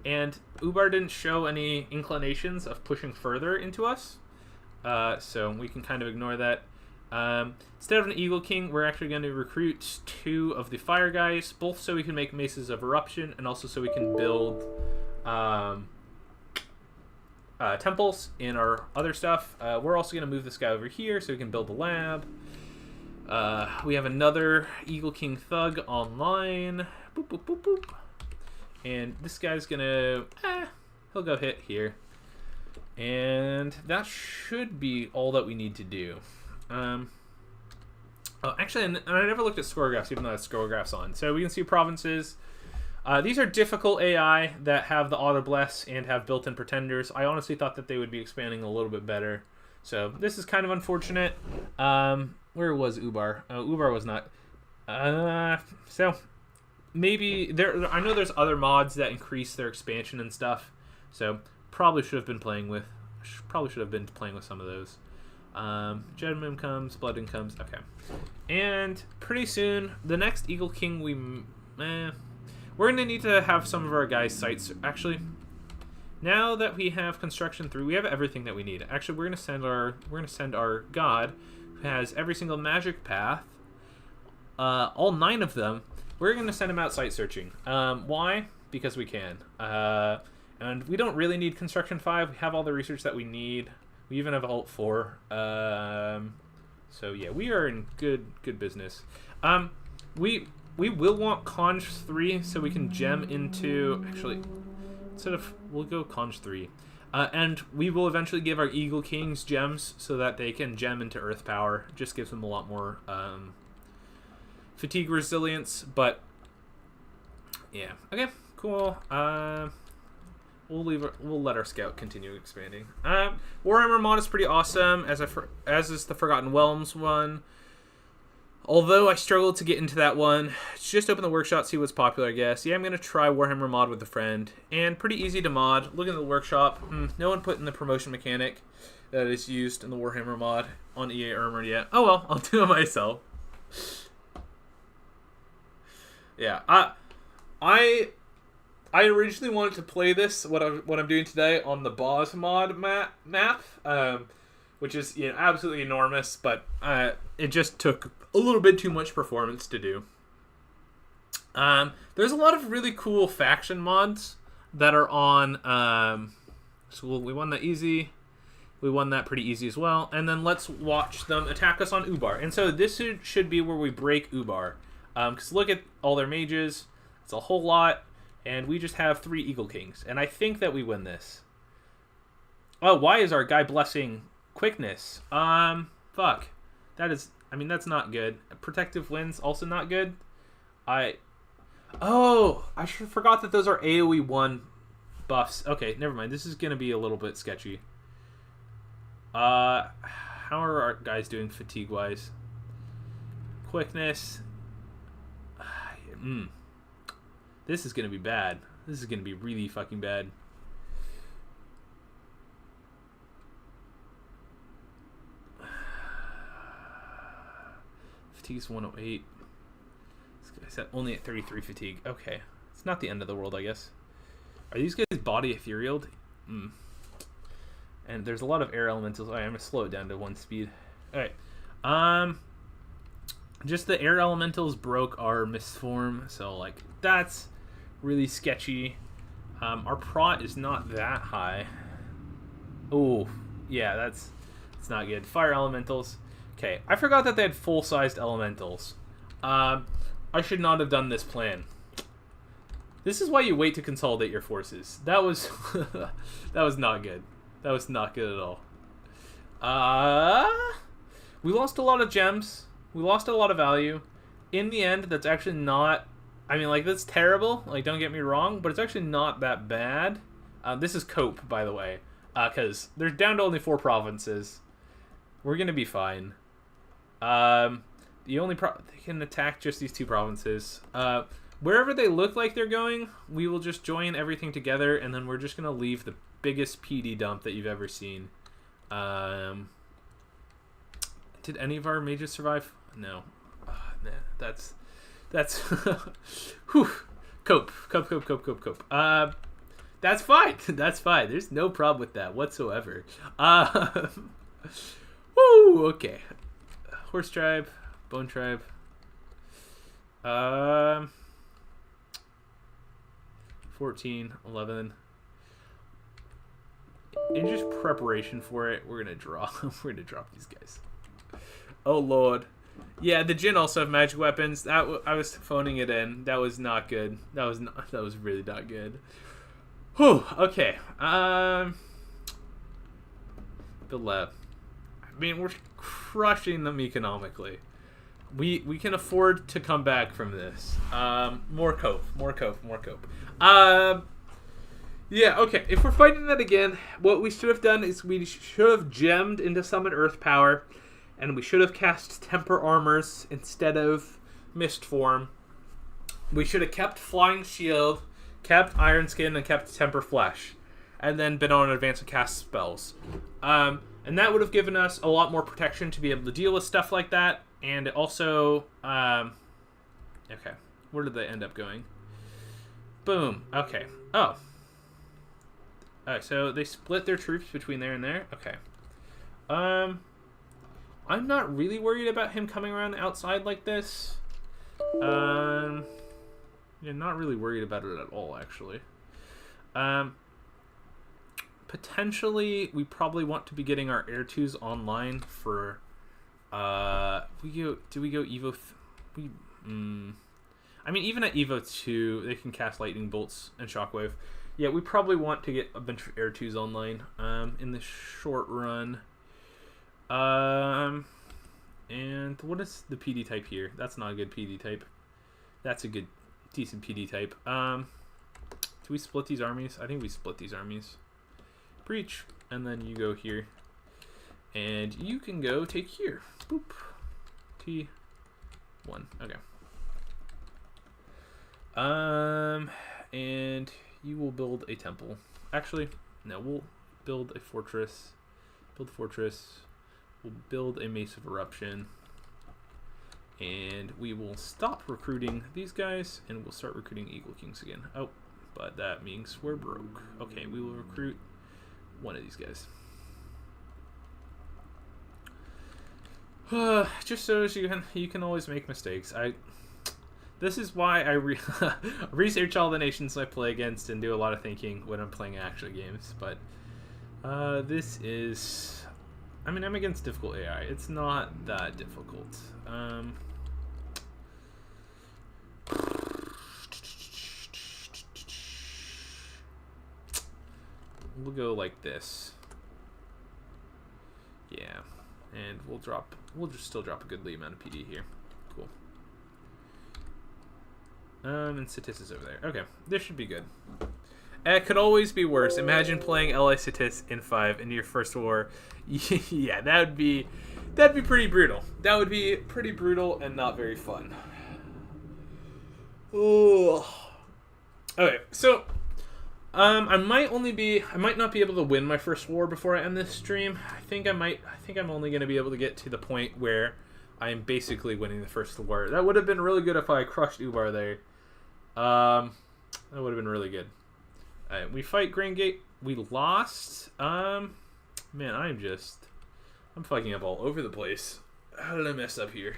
Ubar didn't show any inclinations of pushing further into us, so we can kind of ignore that. Instead of an Eagle King, we're actually going to recruit 2 of the fire guys, both so we can make Maces of Eruption and also so we can build temples in our other stuff. We're also going to move this guy over here so we can build a lab. We have another Eagle King Thug online. Boop, boop, boop, boop. And this guy's going to... he'll go hit here. And that should be all that we need to do. Actually, and I never looked at score graphs, even though I have score graphs on. So we can see provinces. These are difficult AI that have the auto bless and have built-in pretenders. I honestly thought that they would be expanding a little bit better. So this is kind of unfortunate. Where was Ubar? Ubar was not. So maybe I know there's other mods that increase their expansion and stuff. So probably should have been playing with. Some of those. Jedmim comes, Bloodin comes. Okay, and pretty soon the next Eagle King we're gonna need to have some of our guys' sites. Actually, now that we have construction 3, we have everything that we need. Actually, we're gonna send our god, who has every single magic path, all 9 of them. We're gonna send him out site searching. Why? Because we can. And we don't really need construction 5. We have all the research that we need. We even have alt 4. So yeah, we are in good business. We will want Conj 3 so we can gem into... Actually, we'll go Conj 3. And we will eventually give our Eagle Kings gems so that they can gem into Earth Power. It just gives them a lot more fatigue resilience. Yeah. Okay, cool. We'll let our scout continue expanding. Warhammer mod is pretty awesome, as is the Forgotten Realms one. Although I struggled to get into that one, just open the workshop, see what's popular, I guess. Yeah, I'm going to try Warhammer mod with a friend. And pretty easy to mod. Look at the workshop. No one put in the promotion mechanic that is used in the Warhammer mod on EA Armored yet. Oh well, I'll do it myself. Yeah, I originally wanted to play this, what I'm doing today, on the Boz mod map, which is absolutely enormous, but it just took a little bit too much performance to do. There's a lot of really cool faction mods that are on. So we won that easy. We won that pretty easy as well. And then let's watch them attack us on Ubar. And so this should be where we break Ubar. Because look at all their mages. It's a whole lot. And we just have 3 Eagle Kings. And I think that we win this. Oh, why is our guy blessing quickness? Fuck. That's not good. Protective Winds, also not good. I forgot that those are AoE 1 buffs. Okay, never mind. This is going to be a little bit sketchy. How are our guys doing fatigue-wise? Quickness. This is going to be bad. This is going to be really fucking bad. Fatigue's 108. This guy's only at 33 fatigue. Okay. It's not the end of the world, I guess. Are these guys body etherealed? And there's a lot of air elementals. Alright, I'm going to slow it down to 1 speed. Alright. Just the air elementals broke our misform, so like that's really sketchy. Our prot is not that high. Oh, yeah, that's not good. Fire elementals. Okay, I forgot that they had full-sized elementals. I should not have done this plan. This is why you wait to consolidate your forces. That was that was not good. That was not good at all. We lost a lot of gems. We lost a lot of value. in the end, that's actually not... I mean, like, that's terrible. Like, don't get me wrong, but it's actually not that bad. This is Cope, by the way, because they're down to only 4 provinces. We're gonna be fine. The only they can attack just these 2 provinces. Wherever they look like they're going, we will just join everything together, and then we're just gonna leave the biggest PD dump that you've ever seen. Did any of our mages survive? No. Man, that's whew. Cope. That's fine. That's fine. There's no problem with that whatsoever. Woo, okay. Horse tribe, bone tribe. 14, 11. In just preparation for it, we're gonna draw. We're gonna drop these guys. Oh lord. Yeah, the Jinn also have magic weapons. I was phoning it in. That was not good. That was really not good. Whew. Okay. The lab. I mean, we're crushing them economically. We can afford to come back from this. More cope. Yeah, okay. If we're fighting that again, what we should have done is we should have gemmed into summon Earth Power, and we should have cast Temper Armors instead of Mist Form. We should have kept Flying Shield, kept Iron Skin, and kept Temper Flesh, and then been on advance and cast spells. And that would have given us a lot more protection to be able to deal with stuff like that. And it also, okay, where did they end up going? Boom. Okay. Oh. So they split their troops between there and there. Okay. I'm not really worried about him coming around the outside like this. Yeah, not really worried about it at all, actually. Potentially, we probably want to be getting our Air 2s online for... do we go Evo... I mean, even at Evo 2, they can cast Lightning Bolts and Shockwave. Yeah, we probably want to get a bunch of Air 2s online in the short run. And what is the PD type here? That's not a good PD type. That's a good, decent PD type. Do we split these armies? I think we split these armies. Breach, and then you go here. And you can go take here. Boop. T1. Okay. And you will build a temple. Actually, no, we'll build a fortress. Build a fortress. We'll build a Mace of Eruption. And we will stop recruiting these guys, and we'll start recruiting Eagle Kings again. Oh, but that means we're broke. Okay, we will recruit one of these guys. Just so as you can always make mistakes. This is why I research all the nations I play against and do a lot of thinking when I'm playing actual games. But this is, I mean, I'm against difficult AI. It's not that difficult. We'll go like this. Yeah, and we'll just still drop a goodly amount of PD here. Cool. And Cetis is over there. Okay, this should be good. It could always be worse. Imagine playing LA Cetis in 5 in your first war. Yeah, that'd be pretty brutal. That would be pretty brutal and not very fun. Oh. Okay, so I might not be able to win my first war before I end this stream. I think I'm only going to be able to get to the point where I am basically winning the first war. That would have been really good if I crushed Ubar there. That would have been really good. Alright, we fight Grain Gate. We lost. Man, I'm fucking up all over the place. How did I mess up here?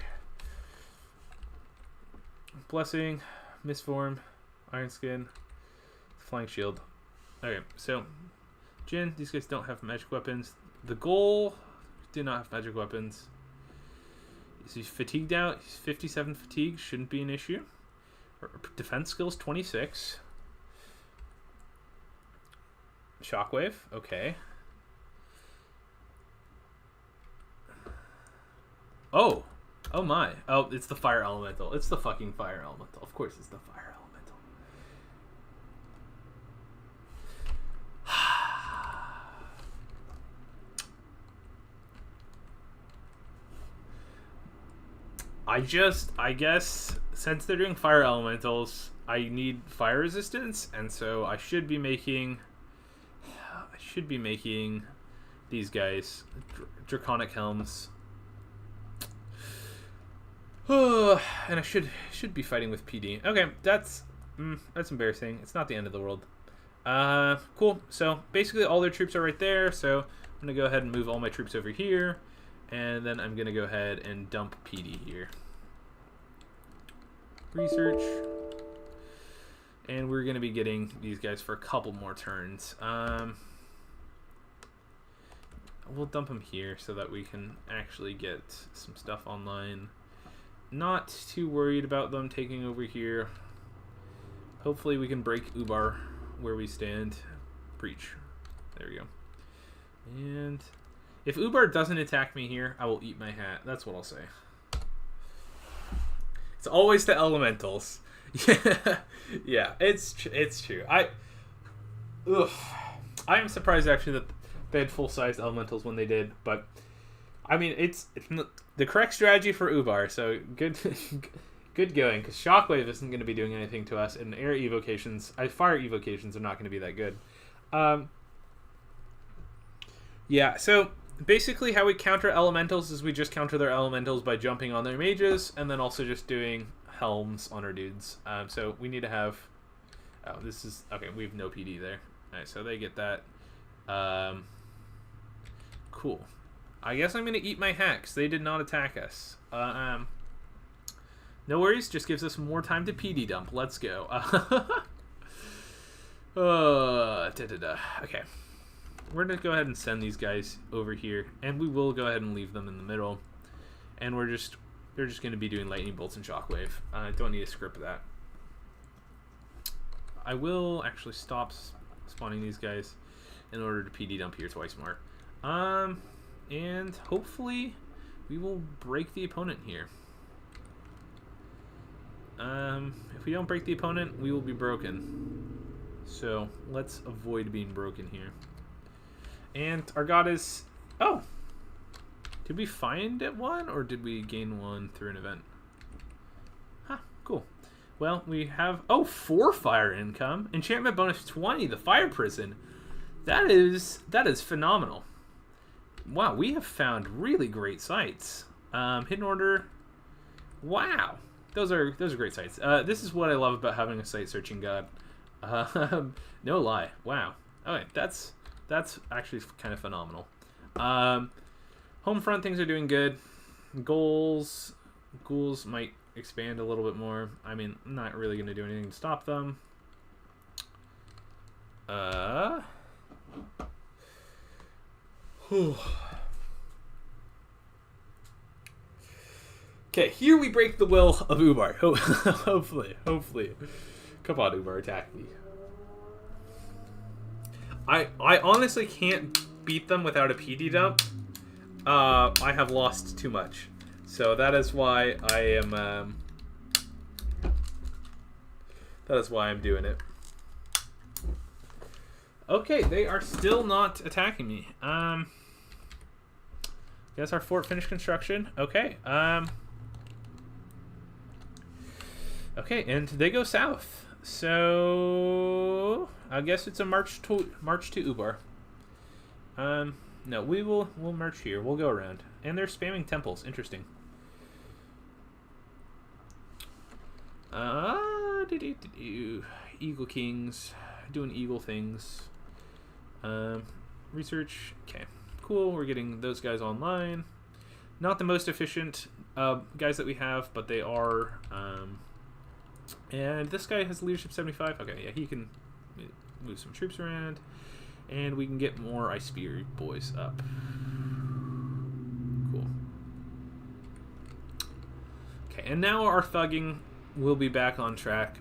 Blessing, Misform, Iron Skin, Flying Shield. Okay, so Jinn, these guys don't have magic weapons. The Goal do not have magic weapons. Is he fatigued out? He's 57 fatigue, shouldn't be an issue. Defense skills 26. Shockwave, okay. Oh, Oh my. Oh, it's the fire elemental. It's the fucking fire elemental. Of course it's the fire elemental. I guess, since they're doing fire elementals, I need fire resistance, and so I should be making these guys draconic helms. And I should be fighting with PD. Okay, that's embarrassing. It's not the end of the world. Cool. So basically all their troops are right there. So I'm gonna go ahead and move all my troops over here, and then I'm gonna go ahead and dump PD here. Research, and we're gonna be getting these guys for a couple more turns. We'll dump them here so that we can actually get some stuff online. Not too worried about them taking over here. Hopefully we can break Ubar where we stand. Breach. There we go. And if Ubar doesn't attack me here, I will eat my hat. That's what I'll say. It's always the elementals. Yeah, it's true. I am surprised actually that they had full-sized elementals when they did, but I mean it's the correct strategy for Ubar. So good, good going, because Shockwave isn't going to be doing anything to us, and air evocations, fire evocations are not going to be that good. Yeah, so basically how we counter elementals is we just counter their elementals by jumping on their mages, and then also just doing helms on our dudes. So we need to have... Oh, this is... Okay, we have no PD there. Alright, so they get that. Cool. I guess I'm going to eat my hacks. They did not attack us. No worries, just gives us more time to PD dump. Let's go. Okay. We're going to go ahead and send these guys over here, and we will go ahead and leave them in the middle. And they're just going to be doing lightning bolts and shockwave. I don't need to script that. I will actually stop spawning these guys in order to PD dump here twice more. And hopefully we will break the opponent here. If we don't break the opponent, we will be broken. So let's avoid being broken here. And our god is... Oh! Did we find it one, or did we gain one through an event? Huh, cool. Well, we have... Oh, 4 fire income. Enchantment bonus 20, the fire prison. That is phenomenal. Wow, we have found really great sites. Hidden Order. Wow. Those are great sites. This is what I love about having a site searching god. No lie. Wow. Okay, that's actually kind of phenomenal. Home front, things are doing good. Ghouls might expand a little bit more. I mean, I'm not really going to do anything to stop them. Okay, here we break the will of Ubar. Hopefully. Come on, Ubar, attack me. I honestly can't beat them without a PD dump. I have lost too much. So that is why I am doing it. Okay, they are still not attacking me. Guess our fort finished construction. Okay. Okay, and they go south. So I guess it's a march to Ubar. No, we'll march here. We'll go around. And they're spamming temples. Interesting. Eagle Kings doing eagle things. Research. Okay, cool. We're getting those guys online. Not the most efficient guys that we have, but they are. And this guy has leadership 75. Okay, yeah, he can move some troops around, and we can get more Ice Spear boys up. Cool. Okay, and now our thugging will be back on track.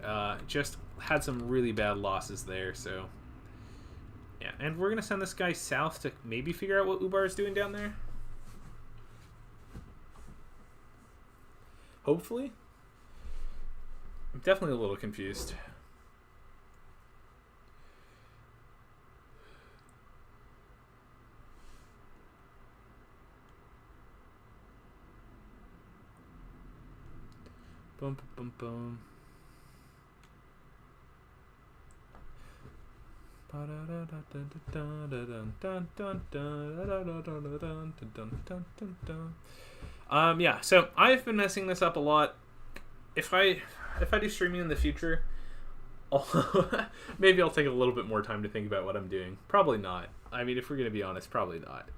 Just had some really bad losses there, so yeah. And we're gonna send this guy south to maybe figure out what Ubar is doing down there. Hopefully. I'm definitely a little confused. Boom, boom, boom. Yeah, so I've been messing this up a lot. If I do streaming in the future, maybe I'll take a little bit more time to think about what I'm doing. Probably not. I mean, if we're gonna be honest, probably not.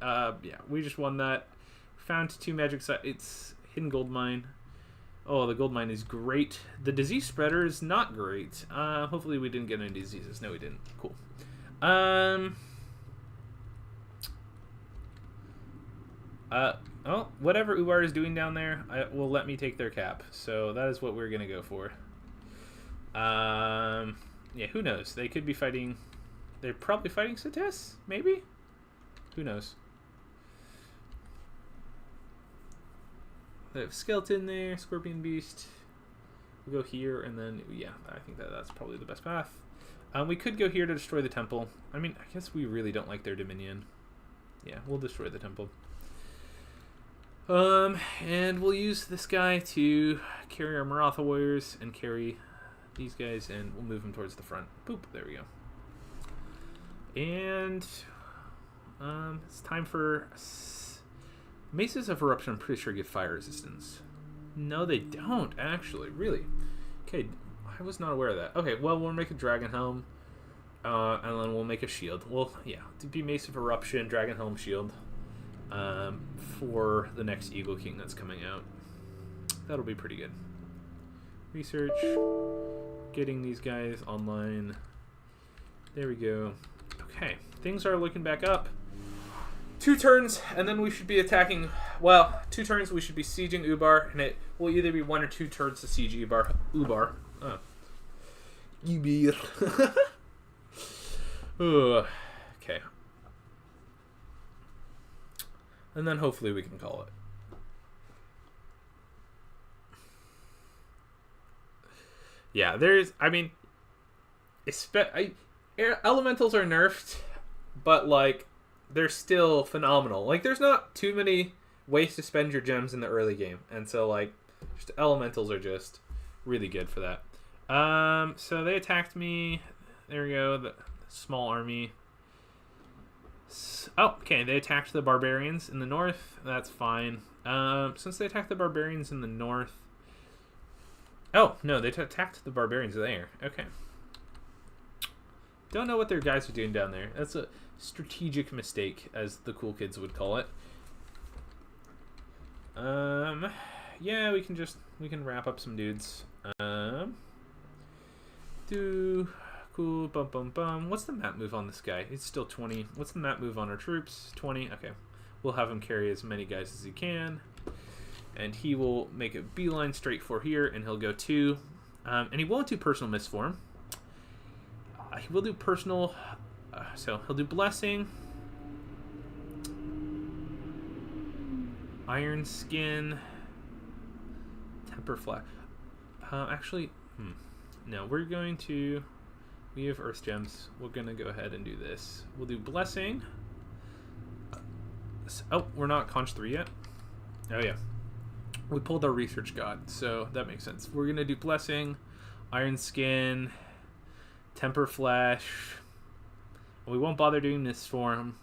Yeah, we just won that. Found 2 magic sites. It's hidden gold mine. Oh, the gold mine is great. The disease spreader is not great. Hopefully we didn't get any diseases. No, we didn't. Cool. Oh, whatever Ubar is doing down there will let me take their cap. So that is what we're going to go for. Yeah, who knows? They could be fighting... They're probably fighting Sates, maybe? Who knows? They have Skeleton there, Scorpion Beast. We'll go here, and then, yeah, I think that's probably the best path. We could go here to destroy the temple. I mean, I guess we really don't like their dominion. Yeah, we'll destroy the temple. And we'll use this guy to carry our Maratha warriors and carry these guys, and we'll move them towards the front. Boop, there we go. And it's time for Maces of Eruption. I'm pretty sure give fire resistance. No, they don't, actually. Really? Okay, I was not aware of that. Okay, well, we'll make a Dragon Helm, and then we'll make a shield. Well, yeah, to be Mace of Eruption, Dragon Helm, shield, for the next Eagle King that's coming out. That'll be pretty good. Research, getting these guys online. There we go. Okay, things are looking back up. 2 turns, and then we should be attacking. Well, 2 turns, we should be sieging Ubar, and it will either be 1 or 2 turns to siege Ubar. Oh. Ubar. Okay. And then hopefully we can call it. Yeah, there's, I mean, elementals are nerfed, but, like, they're still phenomenal. Like, there's not too many ways to spend your gems in the early game. And so, like, just elementals are just really good for that. So they attacked me. There we go, the small army. Oh, okay, they attacked the barbarians in the north. That's fine. Since they attacked the barbarians in the north... Oh, no, they attacked the barbarians there. Okay. Don't know what their guys are doing down there. That's a strategic mistake, as the cool kids would call it. Yeah, we can wrap up some dudes. Cool, bum bum bum. What's the map move on this guy? It's still 20. What's the map move on our troops? 20. Okay. We'll have him carry as many guys as he can. And he will make a beeline straight for here, and he'll go 2. And he won't do personal misform. He will do personal... so he'll do Blessing. Iron Skin. Temper Flash. Actually, no, we're going to... We have Earth Gems. We're going to go ahead and do this. We'll do Blessing. Oh, we're not Conch 3 yet? Oh, yeah. We pulled our Research God, so that makes sense. We're going to do Blessing, Iron Skin, Temper Flash. We won't bother doing this for him.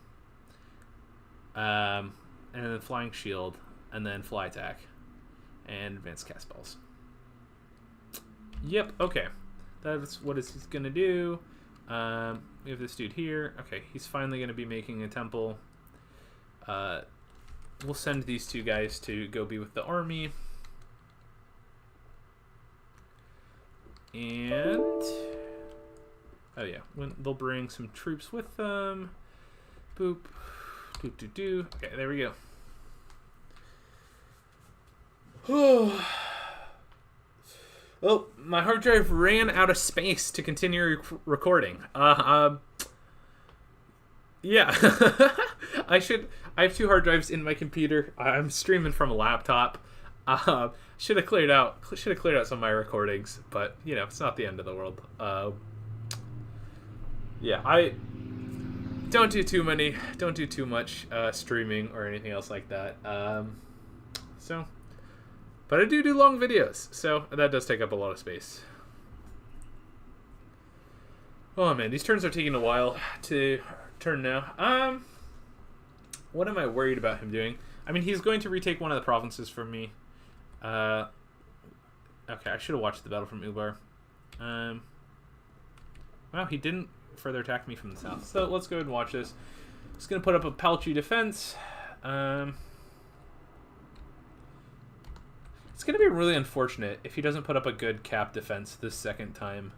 And then Flying Shield, and then Fly Attack, and Advanced Cast Spells. Yep, okay. That's what he's going to do. We have this dude here. Okay, he's finally going to be making a temple. We'll send these 2 guys to go be with the army. And... oh, yeah. They'll bring some troops with them. Boop. Do. Okay, there we go. Oh, my hard drive ran out of space to continue recording. Yeah. I have 2 hard drives in my computer. I'm streaming from a laptop. Should have cleared out some of my recordings, but you know, it's not the end of the world. Yeah, I don't do too much streaming or anything else like that. So, but I do long videos, so that does take up a lot of space. Oh man, these turns are taking a while to turn now. What am I worried about him doing? I mean, he's going to retake one of the provinces from me. Okay, I should have watched the battle from Ubar. Wow, he didn't further attack me from the south. So let's go ahead and watch this. He's going to put up a paltry defense. It's going to be really unfortunate if he doesn't put up a good cap defense this second time.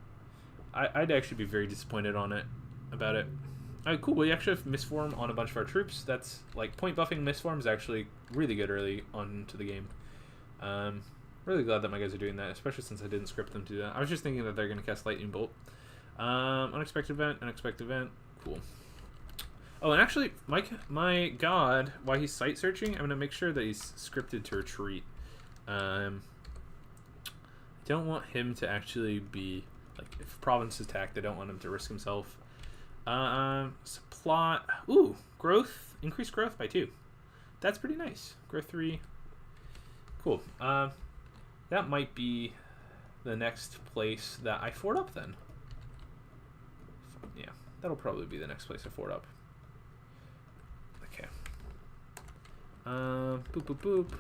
I'd actually be very disappointed about it. Alright, cool. We actually have misform on a bunch of our troops. That's like point buffing misform is actually really good early on to the game. Really glad that my guys are doing that, especially since I didn't script them to do that. I was just thinking that they're going to cast Lightning Bolt. Unexpected event. Cool. Oh, and actually, my god, while he's site searching, I'm going to make sure that he's scripted to retreat. I don't want him to actually be, like, if province is attacked, I don't want him to risk himself. Plot. Ooh, growth. Increased growth by 2. That's pretty nice. Growth 3. Cool. That might be the next place that I fort up then. Yeah, that'll probably be the next place I fort up. Okay. Boop, boop, boop.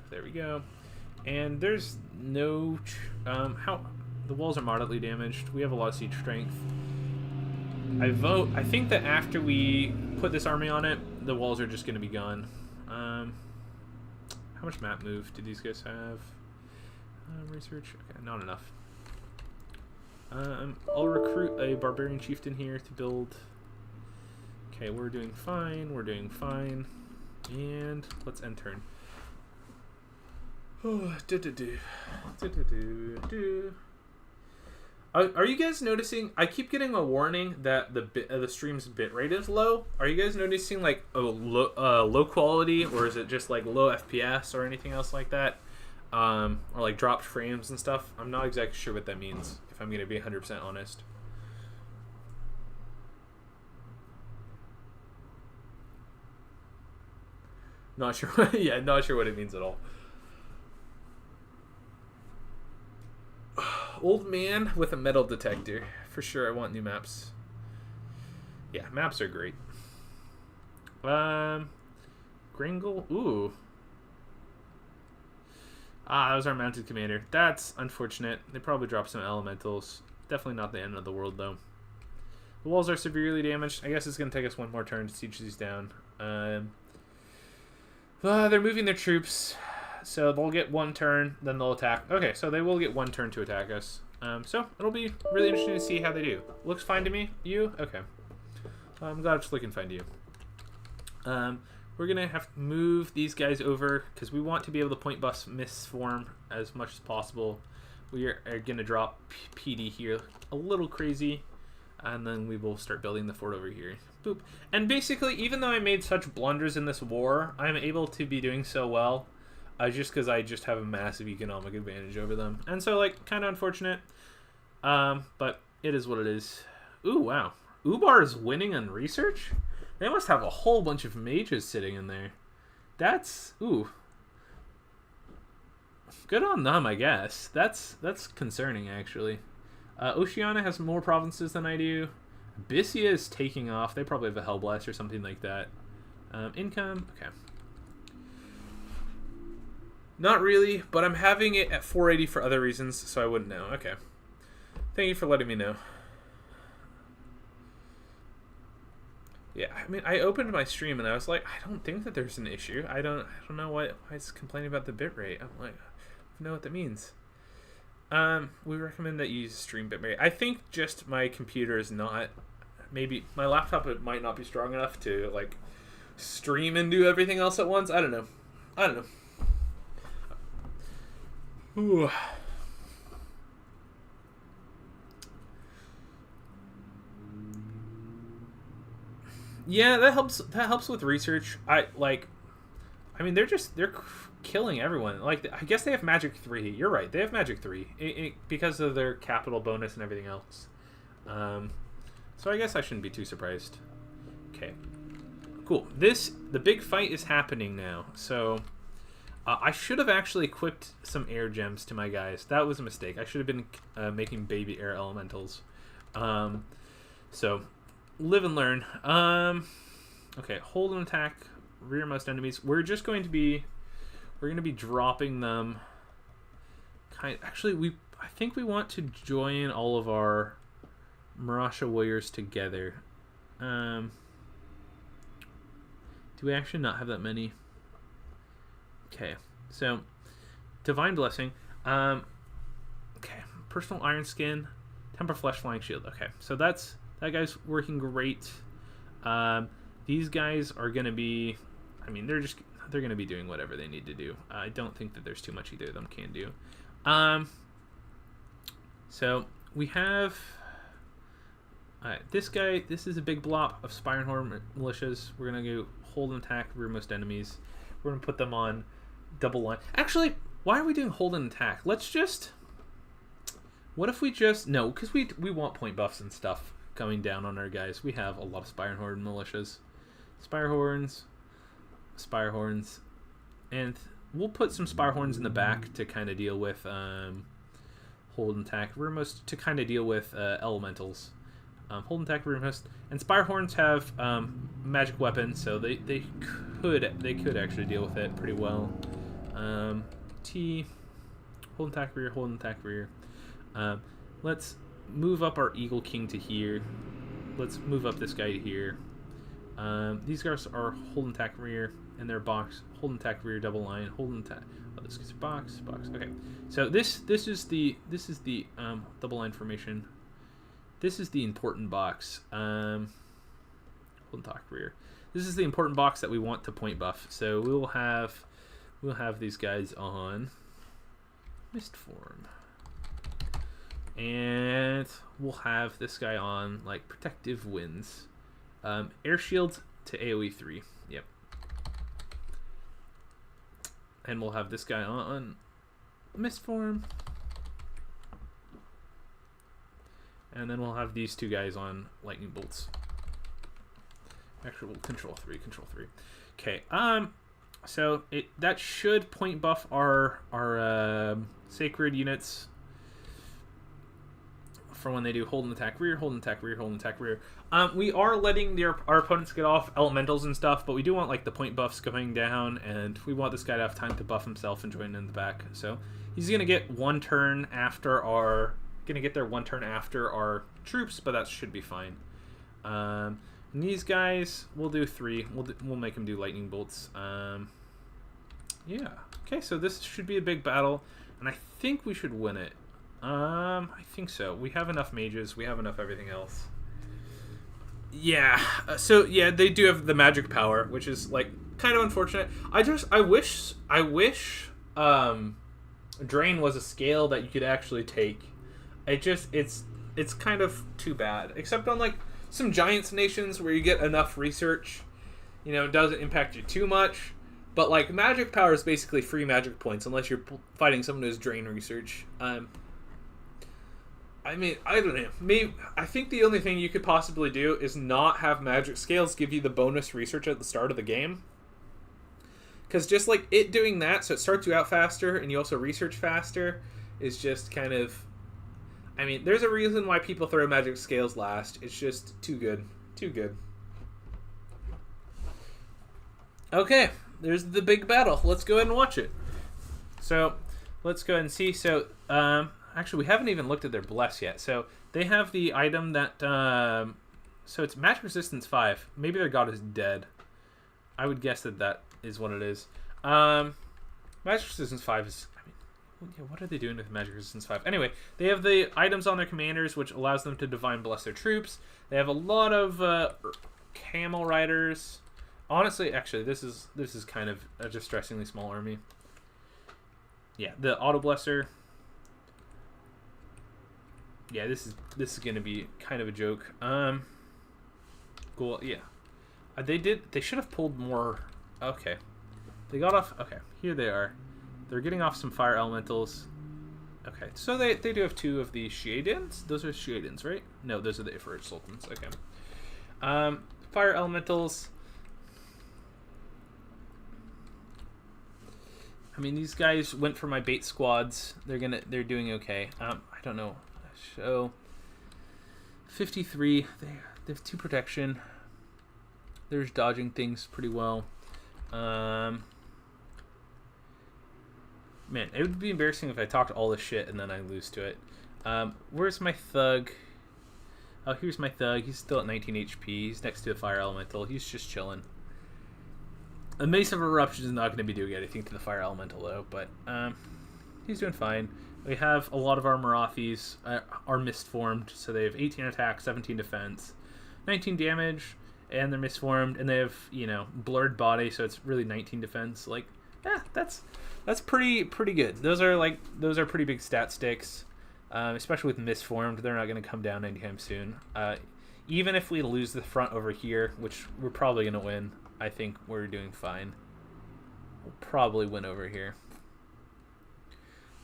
There we go. And there's no... how... The walls are moderately damaged. We have a lot of siege strength. I think that after we put this army on it, the walls are just going to be gone. How much map move did these guys have? Research. Okay, not enough. I'll recruit a barbarian chieftain here to build. Okay, we're doing fine. And let's end turn. Oh, Are you guys noticing? I keep getting a warning that the stream's bitrate is low. Are you guys noticing like a low quality, or is it just like low FPS or anything else like that, or like dropped frames and stuff? I'm not exactly sure what that means. If I'm gonna be 100% honest. Not sure. Yeah, not sure what it means at all. Old man with a metal detector. For sure, I want new maps. Yeah, maps are great. Gringle. Ooh. That was our mounted commander. That's unfortunate. They probably dropped some elementals. Definitely not the end of the world, though. The walls are severely damaged. I guess it's going to take us one more turn to siege these down. They're moving their troops. So they'll get one turn, then they'll attack. Okay, so they will get one turn to attack us. So it'll be really interesting to see how they do. Looks fine to me. You? Okay. I'm glad it's looking fine to you. We're going to have to move these guys over because we want to be able to point bus misform as much as possible. We are going to drop PD here a little crazy, and then we will start building the fort over here. Boop. And basically, even though I made such blunders in this war, I'm able to be doing so well. Just because I just have a massive economic advantage over them. And so, like, kind of unfortunate. But it is what it is. Ooh, wow. Ubar is winning on research? They must have a whole bunch of mages sitting in there. That's... Ooh. Good on them, I guess. That's concerning, actually. Oceania has more provinces than I do. Abyssia is taking off. They probably have a Hellblast or something like that. Income? Okay. Not really, but I'm having it at 480 for other reasons, so I wouldn't know. Okay. Thank you for letting me know. Yeah, I mean, I opened my stream and I was like, I don't think that there's an issue. I don't know why it's complaining about the bitrate. I'm like, I don't know what that means. We recommend that you use stream bitrate. I think just my computer is not, maybe my laptop might not be strong enough to like stream and do everything else at once. I don't know. Ooh. Yeah, that helps with research. I I mean, they're killing everyone. Like, I guess they have magic 3. You're right. They have magic 3 because of their capital bonus and everything else. So I guess I shouldn't be too surprised. Okay. Cool. The big fight is happening now. So I should have actually equipped some air gems to my guys. That was a mistake. I should have been making baby air elementals. So live and learn. Okay, hold and attack rearmost enemies. We're going to be dropping them. Actually, I think we want to join all of our Marasha warriors together. Do we actually not have that many? Okay, so Divine Blessing. Okay, Personal Iron Skin, Temper Flesh, Flying Shield. Okay, so that guy's working great. These guys are gonna be, I mean, they're gonna be doing whatever they need to do. I don't think that there's too much either of them can do. So we have. Alright, this guy, this is a big blob of Spire and Horn militias. We're going to go hold and attack rearmost enemies. We're going to put them on double line. Actually, why are we doing hold and attack? Let's just... What if we just... No, because we want point buffs and stuff coming down on our guys. We have a lot of Spire and Horn militias. Spire Horns. And we'll put some Spire Horns in the back to kind of deal with hold and attack. Rearmost to kind of deal with elementals. Hold and attack rearmost, and Spire Horns have magic weapons, so they could actually deal with it pretty well. T, hold and attack rear. Let's move up our Eagle King to here. Let's move up this guy to here. These guys are hold and attack rear, and their box hold and attack rear double line. Hold and attack. Oh, this gets box. Okay, so this is the double line formation. This is the important box. Hold and attack rear. This is the important box that we want to point buff. So we'll have these guys on Mist Form, and we'll have this guy on like Protective Winds, Air Shield to AOE 3. Yep. And we'll have this guy on Mist Form. And then we'll have these two guys on Lightning Bolts. Actually, we'll control 3. Okay. So that should point buff our sacred units for when they do hold and attack rear. We are letting our opponents get off elementals and stuff, but we do want like the point buffs going down, and we want this guy to have time to buff himself and join in the back. So he's gonna get one turn after our. Gonna get there one turn after our troops, but that should be fine. And these guys, we'll do 3. We'll make them do lightning bolts. Yeah. Okay, so this should be a big battle, and I think we should win it. I think so. We have enough mages. We have enough everything else. Yeah. So yeah, they do have the magic power, which is like kind of unfortunate. I wish Drain was a scale that you could actually take. It's kind of too bad. Except on like some Giants nations where you get enough research, you know, it doesn't impact you too much. But like magic power is basically free magic points unless you're fighting someone who has Drain research. I mean, I don't know. Maybe I think the only thing you could possibly do is not have magic scales give you the bonus research at the start of the game. Because just like it doing that, so it starts you out faster and you also research faster, is just kind of... I mean, there's a reason why people throw magic scales last. It's just too good. Too good. Okay, there's the big battle. Let's go ahead and watch it. So, let's go ahead and see. So, actually, we haven't even looked at their bless yet. So, they have the item that... so, it's magic resistance 5. Maybe their god is dead. I would guess that is what it is. Magic resistance 5 is... Yeah, what are they doing with Magic Resistance 5? Anyway, they have the items on their commanders, which allows them to Divine Bless their troops. They have a lot of Camel Riders. Honestly, actually, this is kind of a distressingly small army. Yeah, the Auto Blesser. Yeah, this is going to be kind of a joke. Cool, yeah. They should have pulled more... Okay. They got off... Okay, here they are. They're getting off some fire elementals. Okay, so they do have 2 of the Shadens. Those are Shadens, right? No, those are the Ifrit Sultans. Okay. Fire elementals. I mean, these guys went for my bait squads. They're doing okay. I don't know. So 53. They have 2 protection. They're just dodging things pretty well. Man, it would be embarrassing if I talked all this shit and then I lose to it. Where's my thug? Oh, here's my thug. He's still at 19 HP. He's next to a fire elemental. He's just chilling. The Mace of Eruption is not going to be doing anything to the fire elemental though, but he's doing fine. We have a lot of our Marathis are mistformed, so they have 18 attack, 17 defense, 19 damage, and they're misformed, and they have, you know, blurred body, so it's really 19 defense. Like, that's pretty good. Those are pretty big stat sticks, especially with misformed. They're not going to come down anytime soon. Even if we lose the front over here, which we're probably going to win, I think we're doing fine. We'll probably win over here.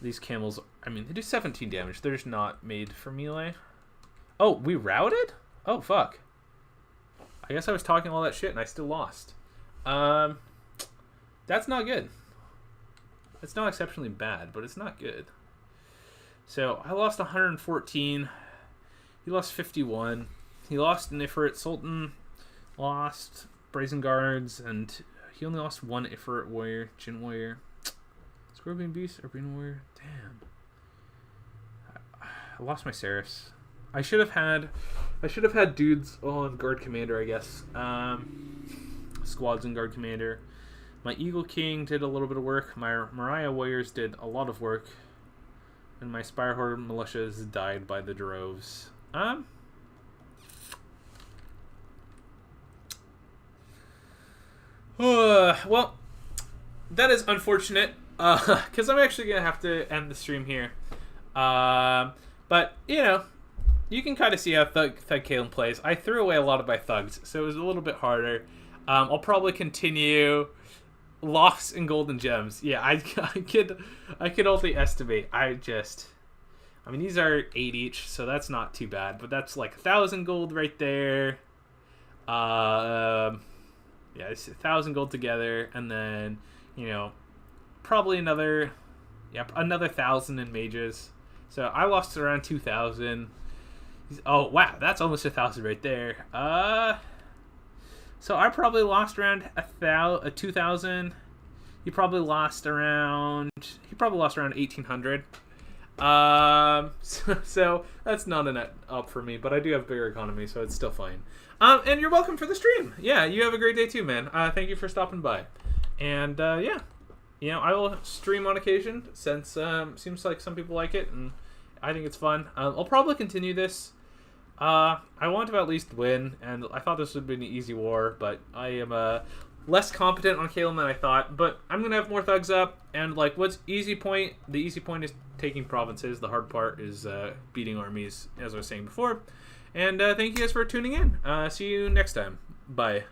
These camels, I mean, they do 17 damage. They're just not made for melee. Oh, we routed? Oh, fuck. I guess I was talking all that shit and I still lost. That's not good. It's not exceptionally bad, but it's not good. So, I lost 114. He lost 51. He lost an Ifrit Sultan. Lost Brazen Guards, and he only lost 1 Ifrit Warrior, Jinn Warrior. Scorpion Beast, Arena Warrior. Damn. I lost my Seraphs. I should have had dudes on Guard Commander, I guess. Squads and Guard Commander. My Eagle King did a little bit of work. My Mariah Warriors did a lot of work. And my Spire Horde militias died by the droves. Well, that is unfortunate. Because I'm actually going to have to end the stream here. But, you know, you can kind of see how Thug Caelum plays. I threw away a lot of my thugs, so it was a little bit harder. I'll probably continue loss in golden gems. Yeah, I could only estimate. I mean, these are 8 each, so that's not too bad. But that's like 1,000 gold right there. Yeah, it's 1,000 gold together, and then, you know, probably another 1,000 in mages. So I lost around 2,000. Oh wow, that's almost 1,000 right there. So I probably lost around 2,000. He probably lost around 1,800. So that's not a net up for me, but I do have bigger economy, so it's still fine. And you're welcome for the stream. Yeah, you have a great day too, man. Thank you for stopping by. And yeah, you know, I will stream on occasion since seems like some people like it, and I think it's fun. I'll probably continue this. I want to at least win, and I thought this would be an easy war, but I am less competent on Caelum than I thought. But I'm gonna have more thugs up, and like, what's easy point? The easy point is taking provinces. The hard part is beating armies, as I was saying before. And thank you guys for tuning in. See you next time. Bye.